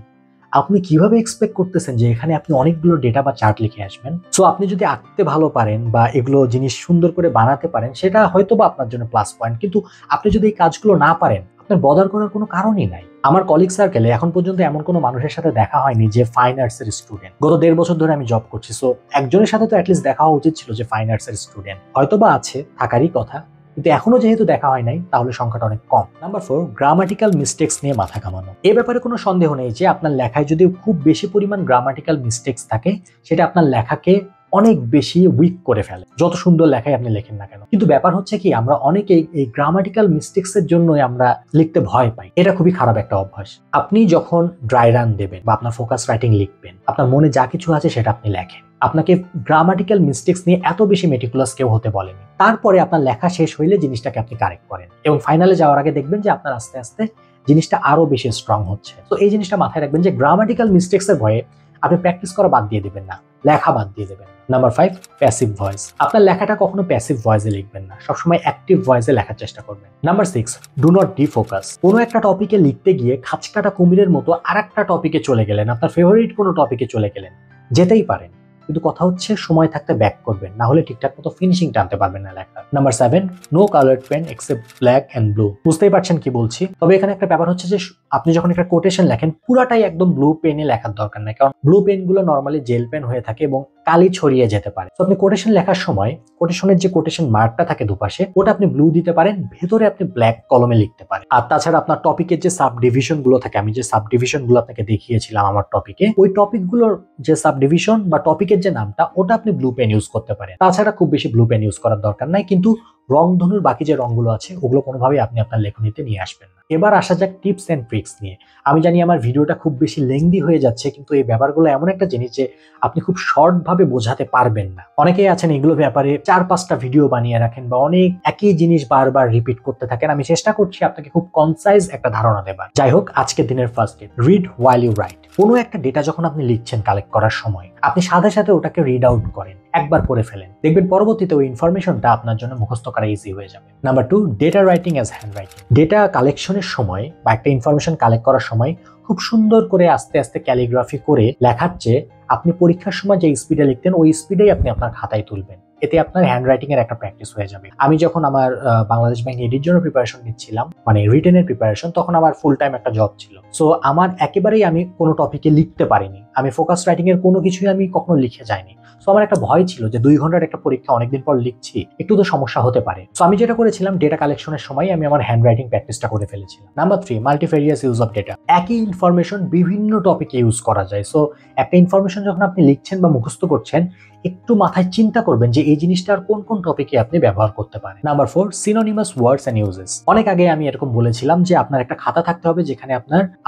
আপনি কিভাবে এক্সপেক্ট করতেছেন যে এখানে আপনি অনেকগুলো ডেটা বা চার্ট লিখে আসবেন? সো আপনি যদি আঁকতে ভালো পারেন বা এগুলো জিনিস সুন্দর করে বানাতে পারেন সেটা হয়তো বা আপনার জন্য প্লাস পয়েন্ট, কিন্তু আপনি যদি এই কাজগুলো না পারেন আপনার বদার করার কোনো কারণই নাই। আমার কলিগ সার্কেলে এখন পর্যন্ত এমন কোনো মানুষের সাথে দেখা হয়নি যে ফাইন আর্টসের স্টুডেন্ট। গত 1.5 বছর ধরে আমি জব করছি, সো একজনের সাথে তো অ্যাটলিস্ট দেখা হওয়া উচিত ছিল যে ফাইন আর্টসের স্টুডেন্ট। হয়তো বা আছে, থাকারই কথা, কিন্তু এখনো যেহেতু দেখা হয় নাই তাহলে সংখ্যাটা অনেক কম। নাম্বার 4, গ্রামাটিক্যাল মিস্টেক্স নিয়ে মাথা ঘামানো। এ ব্যাপারে কোনো সন্দেহ নেই যে আপনার লেখায় যদি খুব বেশি পরিমাণ গ্রামাটিক্যাল মিস্টেক্স থাকে সেটা আপনার লেখাকে অনেক বেশি উইক করে ফেলে, যত সুন্দর লেখাই আপনি লেখেন না কেন। কিন্তু ব্যাপার হচ্ছে কি, আমরা অনেকেই এই গ্রামাটিক্যাল মিস্টেক্স এর জন্যই আমরা লিখতে ভয় পাই। এটা খুবই খারাপ একটা অভ্যাস। আপনি যখন ড্রাই রান দেবেন বা আপনার ফোকাস রাইটিং লিখবেন, আপনার মনে যা কিছু আছে সেটা আপনি লেখেন। আপনাকে গ্রামাটিক্যাল মিস্টেক্স নিয়ে এত বেশি মেটিকুলাস কেউ হতে বলেনি। তারপরে আপনার লেখা শেষ হইলে জিনিসটাকে আপনি কারেক্ট করেন এবং ফাইনালে যাওয়ার আগে দেখবেন যে আপনার আস্তে আস্তে জিনিসটা আরো বেশি স্ট্রং হচ্ছে। তো এই জিনিসটা মাথায় রাখবেন যে গ্রামাটিক্যাল মিস্টেক্স এর ভয়ে আপনি প্র্যাকটিস করা বাদ দিয়ে দিবেন না, লেখা বাদ দিয়ে দেবেন। Number 5, passive voice. আপনার লেখাটা কখনো প্যাসিভ ভয়েসে লিখবেন না, সবসময় অ্যাক্টিভ ভয়েসে লেখার চেষ্টা করবেন। Number 6, do not defocus. কোনো একটা টপিকে লিখতে গিয়ে খাঁচকাটা কুমিরের মতো আরেকটা টপিকে চলে গেলেন, আপনার ফেভারিট কোনো টপিকে চলে গেলেন, যেতেই পারেন, কিন্তু কথা হচ্ছে সময় থাকতে ব্যাক করবেন, না হলে ঠিকঠাক মতো ফিনিশিং টানতে পারবেন না লেখা। Number 7, no coloured pen except black and blue. বুঝতেই পারছেন কি বলছি। তবে এখানে একটা ব্যাপার হচ্ছে যে আপনি যখন একটা কোটেশন লেখেন পুরাটাই একদম ব্লু পেনে লেখার দরকার নাই, কারণ ব্লু পেন গুলো নর্মালি জেল পেন হয়ে থাকে এবং কালি ছড়িয়ে যেতে পারে। তো আপনি কোটেশন লেখার সময় কোটেশনের যে কোটেশন মার্কটা থাকে দুপাশে, ওটা আপনি ব্লু দিতে পারেন, ভেতরে আপনি ব্ল্যাক কলমে লিখতে পারেন। আর তাছাড়া আপনার টপিকের যে সাব ডিভিশন গুলো থাকে, আমি যে সাব ডিভিশন গুলো আপনাকে দেখিয়েছিলাম আমার টপিকে, ওই টপিক গুলোর যে সাব ডিভিশন বা টপিকের যে নামটা, ওটা আপনি ব্লু পেন ইউজ করতে পারেন। তাছাড়া খুব বেশি ব্লু পেন ইউজ করার দরকার নাই, কিন্তু রংধনুর বাকি যে রংগুলো আছে ওগুলো কোনোভাবেই আপনি আপনার লেখনীতে নিয়ে আসবেন না। এবার আসা যাক টিপস এন্ড ট্রিক্স নিয়ে। আমি জানি আমার ভিডিওটা খুব বেশি লেংদি হয়ে যাচ্ছে, কিন্তু এই ব্যাপারগুলো এমন একটা জিনিস যে আপনি খুব শর্ট ভাবে বোঝাতে পারবেন না। অনেকেই আছেন এগুলো ব্যাপারে 4-5টা ভিডিও বানিয়ে রাখেন বা অনেক একই জিনিস বারবার রিপিট করতে থাকেন। আমি চেষ্টা করছি আপনাকে খুব কনসাইজ একটা ধারণা দেবার। যাই হোক, আজকের দিনের first tip, read while you write. কোনো একটা ডেটা যখন আপনি লিখছেন কালেক্ট করার সময়, আপনি সাথে সাথে ওটাকে রিড আউট করেন, একবার পড়ে ফেলেন, দেখবেন পরবর্তীতে ওই ইনফরমেশনটা আপনার জন্য মুখস্থ করা ইজি হয়ে যাবে। Number 2, data writing as hand writing. Data কালেকশনের সময় বা একটা ইনফরমেশন কালেক্ট করার সময় খুব সুন্দর করে আস্তে আস্তে ক্যালিগ্রাফি করে লেখার চেয়ে আপনি পরীক্ষার সময় যে স্পিডে লিখতেন ওই স্পিডেই আপনি আপনার খাতায় তুলবেন, এতে আপনার হ্যান্ড রাইটিং এর একটা প্র্যাকটিস হয়ে যাবে। আমি যখন আমার বাংলাদেশ ব্যাংক এডির জন্য প্রিপারেশন নিচ্ছিলাম, মানে রিটেনের প্রিপারেশন, তখন আমার ফুল টাইম একটা জব ছিল। সো আমার একেবারেই আমি কোনো টপিকে লিখতে পারিনি, আমি ফোকাস রাইটিং এর কোনো কিছুই আমি কখনো লিখে যাইনি। সো আমার একটা ভয় ছিল যে 2 ঘন্টার একটা পরীক্ষা অনেকদিন পর লিখছি, একটু তো সমস্যা হতে পারে। সো আমি যেটা করেছিলাম, ডেটা কালেকশনের সময় আমি আমার হ্যান্ড রাইটিং প্র্যাকটিসটা করে ফেলেছিলাম। Number 3, multifarious use of data. একই ইনফরমেশন বিভিন্ন টপিকে ইউজ করা যায়। সো একটা ইনফরমেশন যখন আপনি লিখছেন বা মুখস্থ করছেন, একটু মাথায় চিন্তা করবেন যে এই জিনিসটার কোন কোন টপিকে আপনি ব্যবহার করতে পারেন। Number 4, synonymous words and uses. অনেক আগে আমি এরকম বলেছিলাম যে আপনার একটা খাতা থাকতে হবে যেখানে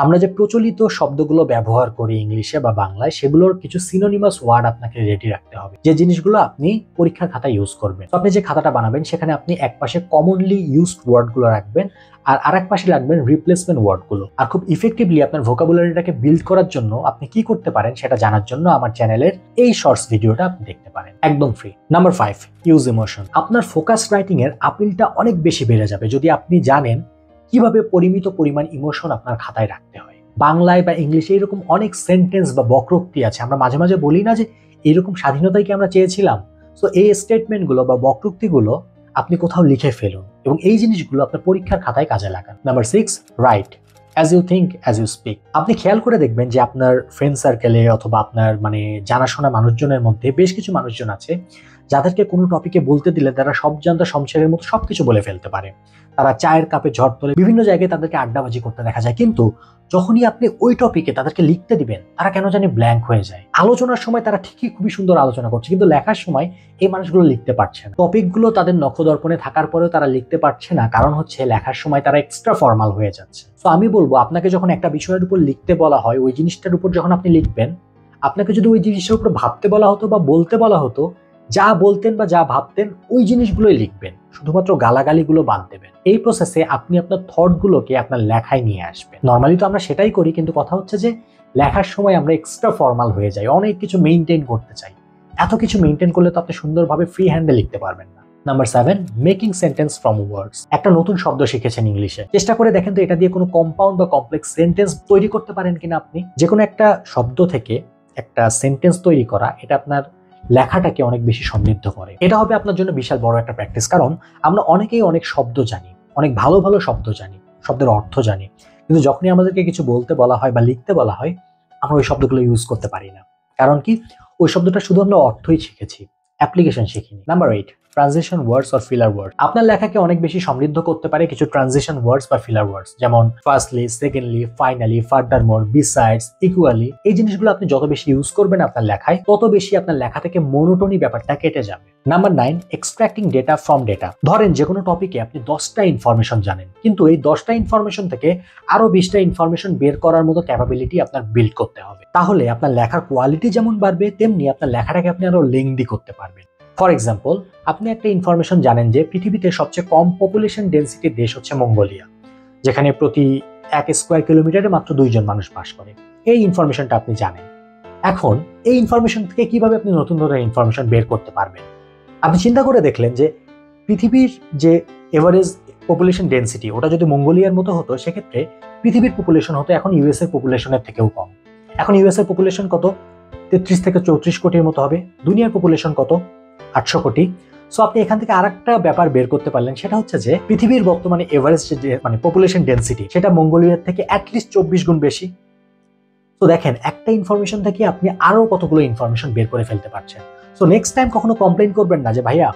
আমরা যে প্রচলিত শব্দগুলো ব্যবহার করি ইংলিশে বা বাংলায়, সেগুলোর কিছু সিনোনিমাস ওয়ার্ড আপনাকে রেডি রাখতে হবে, যে জিনিসগুলো আপনি পরীক্ষার খাতায় ইউজ করবেন। তো আপনি যে খাতাটা বানাবেন সেখানে আপনি এক পাশে কমনলি ইউজড ওয়ার্ডগুলো রাখবেন আর আরেক পাশে রাখবেন রিপ্লেসমেন্ট ওয়ার্ডগুলো। আর খুব ইফেক্টিভলি আপনার ভোকাবুলারিটাকে বিল্ড করার জন্য আপনি কি করতে পারেন সেটা জানার জন্য আমার চ্যানেলের এই শর্টস ভিডিওটা আপনি দেখতে পারেন, একদম ফ্রি। Number 5, use emotion. আপনার ফোকাস রাইটিং এর আপিলটা অনেক বেশি বেড়ে যাবে যদি আপনি জানেন কিভাবে পরিমিত পরিমাণ ইমোশন আপনার খাতায় রাখতে হয়। বাংলায় বা ইংলিশে এরকম অনেক সেন্টেন্স বা বক্রোক্তি আছে, আমরা মাঝে মাঝে বলি না যে এরকম স্বাধীনতাই কি আমরা চেয়েছিলাম। সো এই স্টেটমেন্টগুলো বা বক্রোক্তিগুলো আপনি কোথাও লিখে ফেলুন এবং এই জিনিসগুলো আপনার পরীক্ষার খাতায় কাজে লাগান। Number 6, write as you think as you speak. আপনি খেয়াল করে দেখবেন যে আপনার ফ্রেন্ড সার্কেলে অথবা আপনার জানাশোনা মানুষজনের মধ্যে বেশ কিছু মানুষজন আছে যাদেরকে কোনো টপিকে বলতে দিলে তারা সব জানতা শমশেরের মতো সবকিছু বলে ফেলতে পারে। তারা চায়ের কাপে ঝড় তোলে, বিভিন্ন জায়গায় তাদেরকে আড্ডাবাজি করতে দেখা যায়, কিন্তু যখনই আপনি ওই টপিকে তাদেরকে লিখতে দিবেন তারা কেন জানি ব্ল্যাঙ্ক হয়ে যায়। আলোচনার সময় তারা ঠিকই খুবই সুন্দর আলোচনা করছে, কিন্তু লেখার সময় এই মানুষগুলো লিখতে পারছে না। টপিকগুলো তাদের নখদর্পণে থাকার পরেও তারা লিখতে পারছে না, কারণ হচ্ছে লেখার সময় তারা এক্সট্রা ফর্মাল হয়ে যাচ্ছে। তো আমি বলবো, আপনাকে যখন একটা বিষয়ের উপর লিখতে বলা হয়, ওই জিনিসটার উপর যখন আপনি লিখবেন, আপনাকে যদি ওই জিনিসটার উপর ভাবতে বলা হতো বা বলতে বলা হতো, যা বলতেন বা যা ভাবতেন ওই জিনিসগুলোই লিখবেন, শুধুমাত্র গালাগালিগুলো বাদ দেবেন। এই প্রসেসে আপনি আপনার থটগুলোকে আপনার লেখায় নিয়ে আসবেন। নর্মালি তো আমরা সেটাই করি, কিন্তু কথা হচ্ছে যে লেখার সময় আমরা এক্সট্রা ফর্মাল হয়ে যাই, অনেক কিছু মেইনটেইন করতে চাই। এত কিছু মেইনটেইন করলে তো আপনি সুন্দরভাবে ফ্রি হ্যান্ডে লিখতে পারবেন না। নাম্বার 7, মেকিং সেন্টেন্স ফ্রম ওয়ার্ডস। একটা নতুন শব্দ শিখেছেন ইংলিশে, চেষ্টা করে দেখেন তো এটা দিয়ে কোনো কম্পাউন্ড বা কমপ্লেক্স সেন্টেন্স তৈরি করতে পারেন কিনা আপনি। যে কোনো একটা শব্দ থেকে একটা সেন্টেন্স তৈরি করা, এটা আপনার লেখাটাকে অনেক বেশি সমৃদ্ধ করে। এটা হবে আপনার জন্য বিশাল বড় একটা প্র্যাকটিস, কারণ আমরা অনেকেই অনেক শব্দ জানি, অনেক ভালো ভালো শব্দ জানি, শব্দের অর্থ জানি, কিন্তু যখনই আমাদেরকে কিছু বলতে বলা হয় বা লিখতে বলা হয়, আমরা ওই শব্দগুলো ইউজ করতে পারি না। কারণ কি? ওই শব্দটা শুধু আমরা অর্থই শিখেছি, অ্যাপ্লিকেশন শিখিনি। Number 8, transition words or filler word. আপনার লেখাকে অনেক বেশি সমৃদ্ধ করতে পারে কিছু ট্রানজিশন ওয়ার্ডস বা ফিলার ওয়ার্ডস, যেমন firstly, secondly, finally, ফার্দারমোর, besides, equally. এই জিনিসগুলো আপনি যত বেশি ইউজ করবেন আপনার লেখায়, তত বেশি আপনার লেখা থেকে মনোটোনি ব্যাপারটা কেটে যাবে। Number 9, extracting data from data. ধরেন যে কোনো টপিকে আপনি 10টা ইনফরমেশন জানেন, কিন্তু এই 10টা ইনফরমেশন থেকে আরো 20টা ইনফরমেশন বের করার মতো ক্যাপাবিলিটি আপনার বিল্ড করতে হবে। তাহলে আপনার লেখার কোয়ালিটি যেমন বাড়বে, তেমনি আপনার লেখাটাকে আপনি আরো লেংদি করতে পারবেন। ফর এক্সাম্পল, আপনি একটা ইনফরমেশন জানেন যে পৃথিবীতে সবচেয়ে কম পপুলেশন ডেন্সিটির দেশ হচ্ছে মঙ্গোলিয়া, যেখানে প্রতি 1 স্কয়ার কিলোমিটারে মাত্র 2 জন মানুষ বাস করে। এই ইনফরমেশনটা আপনি জানেন। এখন এই ইনফরমেশন থেকে কিভাবে আপনি নতুন ধরনের ইনফরমেশন বের করতে পারবেন? আপনি চিন্তা করে দেখলেন যে পৃথিবীর যে এভারেজ পপুলেশন ডেন্সিটি, ওটা যদি মঙ্গোলিয়ার মতো হতো, সেক্ষেত্রে পৃথিবীর পপুলেশন হতো এখন ইউএস এর পপুলেশনের থেকেও কম। এখন ইউএস এর পপুলেশন কত? 33 থেকে 34 কোটির মতো হবে। দুনিয়ার পপুলেশন কত? 800 কোটি। সো আপনি এখান থেকে আরেকটা ব্যাপার বের করতে পারলেন, সেটা হচ্ছে যে পৃথিবীর বর্তমানে এভারেজ যে পপুলেশন ডেন্সিটি, সেটা মঙ্গোলিয়ার থেকে অ্যাটলিস্ট 24 গুণ বেশি। তো দেখেন, একটা ইনফরমেশন থেকে আপনি আরো কতগুলো ইনফরমেশন বের করে ফেলতে পারছেন। সো নেক্সট টাইম কখনো কমপ্লেইন করবেন না যে ভাইয়া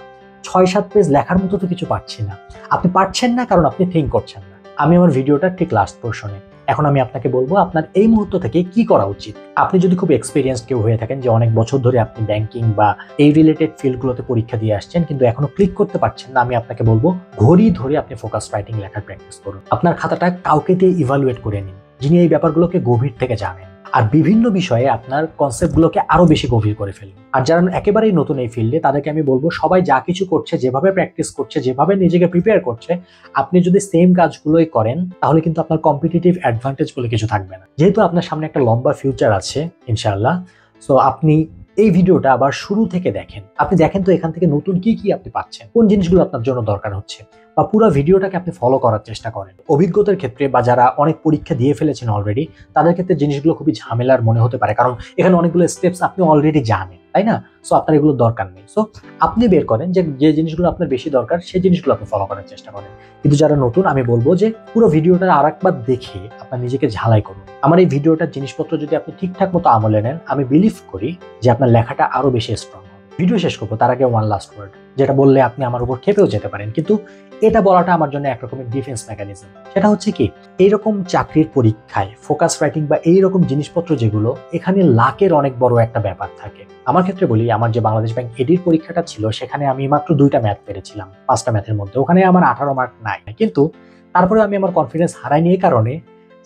6-7 পেজ লেখার মতো তো কিছু পাচ্ছি না। আপনি পারছেন না কারণ আপনি থিঙ্ক করছেন না। আমি আমার ভিডিওটা ঠিক লাস্ট পোর্শনে। এখন আমি আপনাকে বলবো আপনার এই মুহূর্ত থেকে কি করা উচিত। আপনি যদি খুব এক্সপিরিয়েন্সড কেউ হয়ে থাকেন, যে অনেক বছর ধরে আপনি ব্যাংকিং বা এই রিলেটেড ফিল্ডগুলোতে পরীক্ষা দিয়ে আসছেন কিন্তু এখনো ক্লিক করতে পারছেন না, আমি আপনাকে বলবো ঘড়ি ধরে আপনি ফোকাস রাইটিং লেখার প্র্যাকটিস করুন। আপনার খাতাটা কাউকে দিয়ে ইভালুয়েট করে নিন, যিনি এই ব্যাপারগুলোকে গভীর থেকে জানেন, আর বিভিন্ন বিষয়ে আপনার কনসেপ্টগুলোকে আরো বেশি গভীর করে ফেলুন। আর যারা একেবারেই নতুন এই ফিল্ডে, তাদেরকে আমি বলবো সবাই যা কিছু করছে, যেভাবে প্র্যাকটিস করছে, যেভাবে নিজেকে প্রিপেয়ার করছে, আপনি যদি সেম কাজগুলোই করেন, তাহলে কিন্তু আপনার কম্পিটিটিভ অ্যাডভান্টেজ বলে কিছু থাকবে না। যেহেতু আপনার সামনে একটা লম্বা ফিউচার আছে ইনশাআল্লাহ, সো আপনি এই ভিডিওটা আবার শুরু থেকে দেখেন। আপনি দেখেন তো এখান থেকে নতুন কি কি আপনি পাচ্ছেন, কোন জিনিসগুলো আপনার জন্য দরকার হচ্ছে, বা পুরো ভিডিওটাকে আপনি ফলো করার চেষ্টা করেন। অভিজ্ঞতার ক্ষেত্রে বা যারা অনেক পরীক্ষা দিয়ে ফেলেছেন অলরেডি, তাদের ক্ষেত্রে জিনিসগুলো খুবই ঝামেলার মনে হতে পারে, কারণ এখানে অনেকগুলো স্টেপস আপনি অলরেডি জানেন, তাই না? সো আপনার এগুলো দরকার নেই। সো আপনি বের করেন যে যে জিনিসগুলো আপনার বেশি দরকার, সেই জিনিসগুলো আপনি ফলো করার চেষ্টা করেন। কিন্তু যারা নতুন, আমি বলবো যে পুরো ভিডিওটা আরেকবার দেখে আপনার নিজেকে ঝালাই করুন। আমার এই ভিডিওটার জিনিসপত্র যদি আপনি ঠিকঠাক মতো আমলে নেন, আমি বিলিভ করি যে আপনার লেখাটা আরো বেশি স্ট্রং হবে। ভিডিও শেষ করবো তার আগে ওয়ান লাস্ট ওয়ার্ড, যেটা বললে আপনি আমার উপর খেপেও যেতে পারেন, কিন্তু এটা বলাটা আমার জন্য একরকমের ডিফেন্স মেকানিজম। সেটা হচ্ছে কি, এইরকম চাকরির পরীক্ষায় ফোকাস রাইটিং বা এইরকম জিনিসপত্র যেগুলো, এখানে লাকের অনেক বড় একটা ব্যাপার থাকে। আমার ক্ষেত্রে বলি, আমার যে বাংলাদেশ ব্যাংক এডির পরীক্ষাটা ছিল, সেখানে আমি মাত্র 2টা ম্যাথ পেরেছিলাম 5টা ম্যাথের মধ্যে। ওখানে আমার 18 মার্ক নাই, কিন্তু তারপরে আমি আমার কনফিডেন্স হারাইনি এই কারণে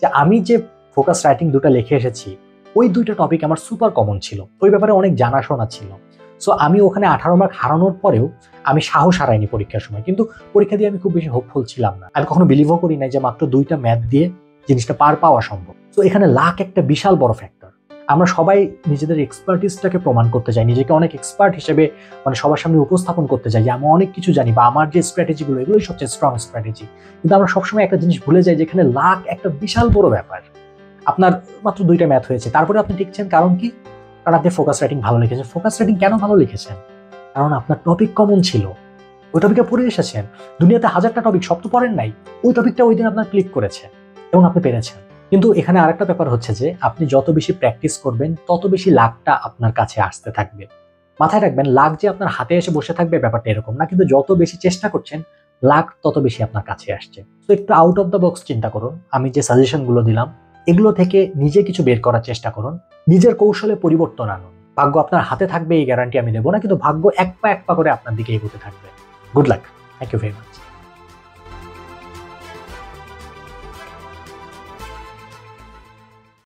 যে আমি যে ফোকাস রাইটিং 2টা লিখে এসেছি, ওই 2টা টপিক আমার সুপার কমন ছিল, ওই ব্যাপারে অনেক জানাশোনা ছিল। সো আমি ওখানে 18 মার্ক হারানোর পরেও আমি সাহস হারাইনি পরীক্ষার সময়। কিন্তু পরীক্ষা দিয়ে আমি খুব বেশি হোপফুল ছিলাম না। আমি কখনো বিলিভও করি না যে মাত্র 2টা ম্যাথ দিয়ে জিনিসটা পার পাওয়া সম্ভব। তো এখানে লাক একটা বিশাল বড় ফ্যাক্টর। আমরা সবাই নিজেদের এক্সপার্টিসটাকে প্রমাণ করতে চাই, নিজেকে অনেক এক্সপার্ট হিসেবে সবার সামনে উপস্থাপন করতে চাই যে আমি অনেক কিছু জানি, বা আমার যে স্ট্র্যাটেজিগুলো, এগুলোই সবচেয়ে স্ট্রং স্ট্র্যাটেজি। কিন্তু আমরা সবসময় একটা জিনিস ভুলে যাই, যেখানে লাক একটা বিশাল বড় ব্যাপার। আপনার মাত্র 2টা ম্যাথ হয়েছে, তারপরে আপনি টিকছেন, কারণ কি? কারণ আপনি ফোকাস রাইটিং ভালো লিখেছেন। ফোকাস রাইটিং কেন ভালো লিখেছেন? কারণ আপনার টপিক কমন ছিল, ওই টপিকে পড়ে এসেছেন। দুনিয়াতে 1000টা টপিক, সব তো পড়েন নাই, ওই টপিকটা ওই দিন আপনার ক্লিক করেছে এবং আপনি পেরেছেন। কিন্তু এখানে আরেকটা ব্যাপার হচ্ছে যে আপনি যত বেশি প্র্যাকটিস করবেন, তত বেশি লাকটা আপনার কাছে আসতে থাকবে। মাথায় রাখবেন, লাক যে আপনার হাতে এসে বসে থাকবে ব্যাপারটা এরকম না, কিন্তু যত বেশি চেষ্টা করছেন, লাক তত বেশি আপনার কাছে আসছে। তো একটু আউট অফ দ্য বক্স চিন্তা করুন। আমি যে সাজেশনগুলো দিলাম, এগুলো থেকে নিজে কিছু বের করার চেষ্টা করুন, নিজের কৌশলে পরিবর্তন আনুন। ভাগ্য আপনার হাতে থাকবে এই গ্যারান্টি আমি দেবো না, কিন্তু ভাগ্য এক পা করে আপনার দিকে এগোতে থাকবে। Good luck, thank you very much.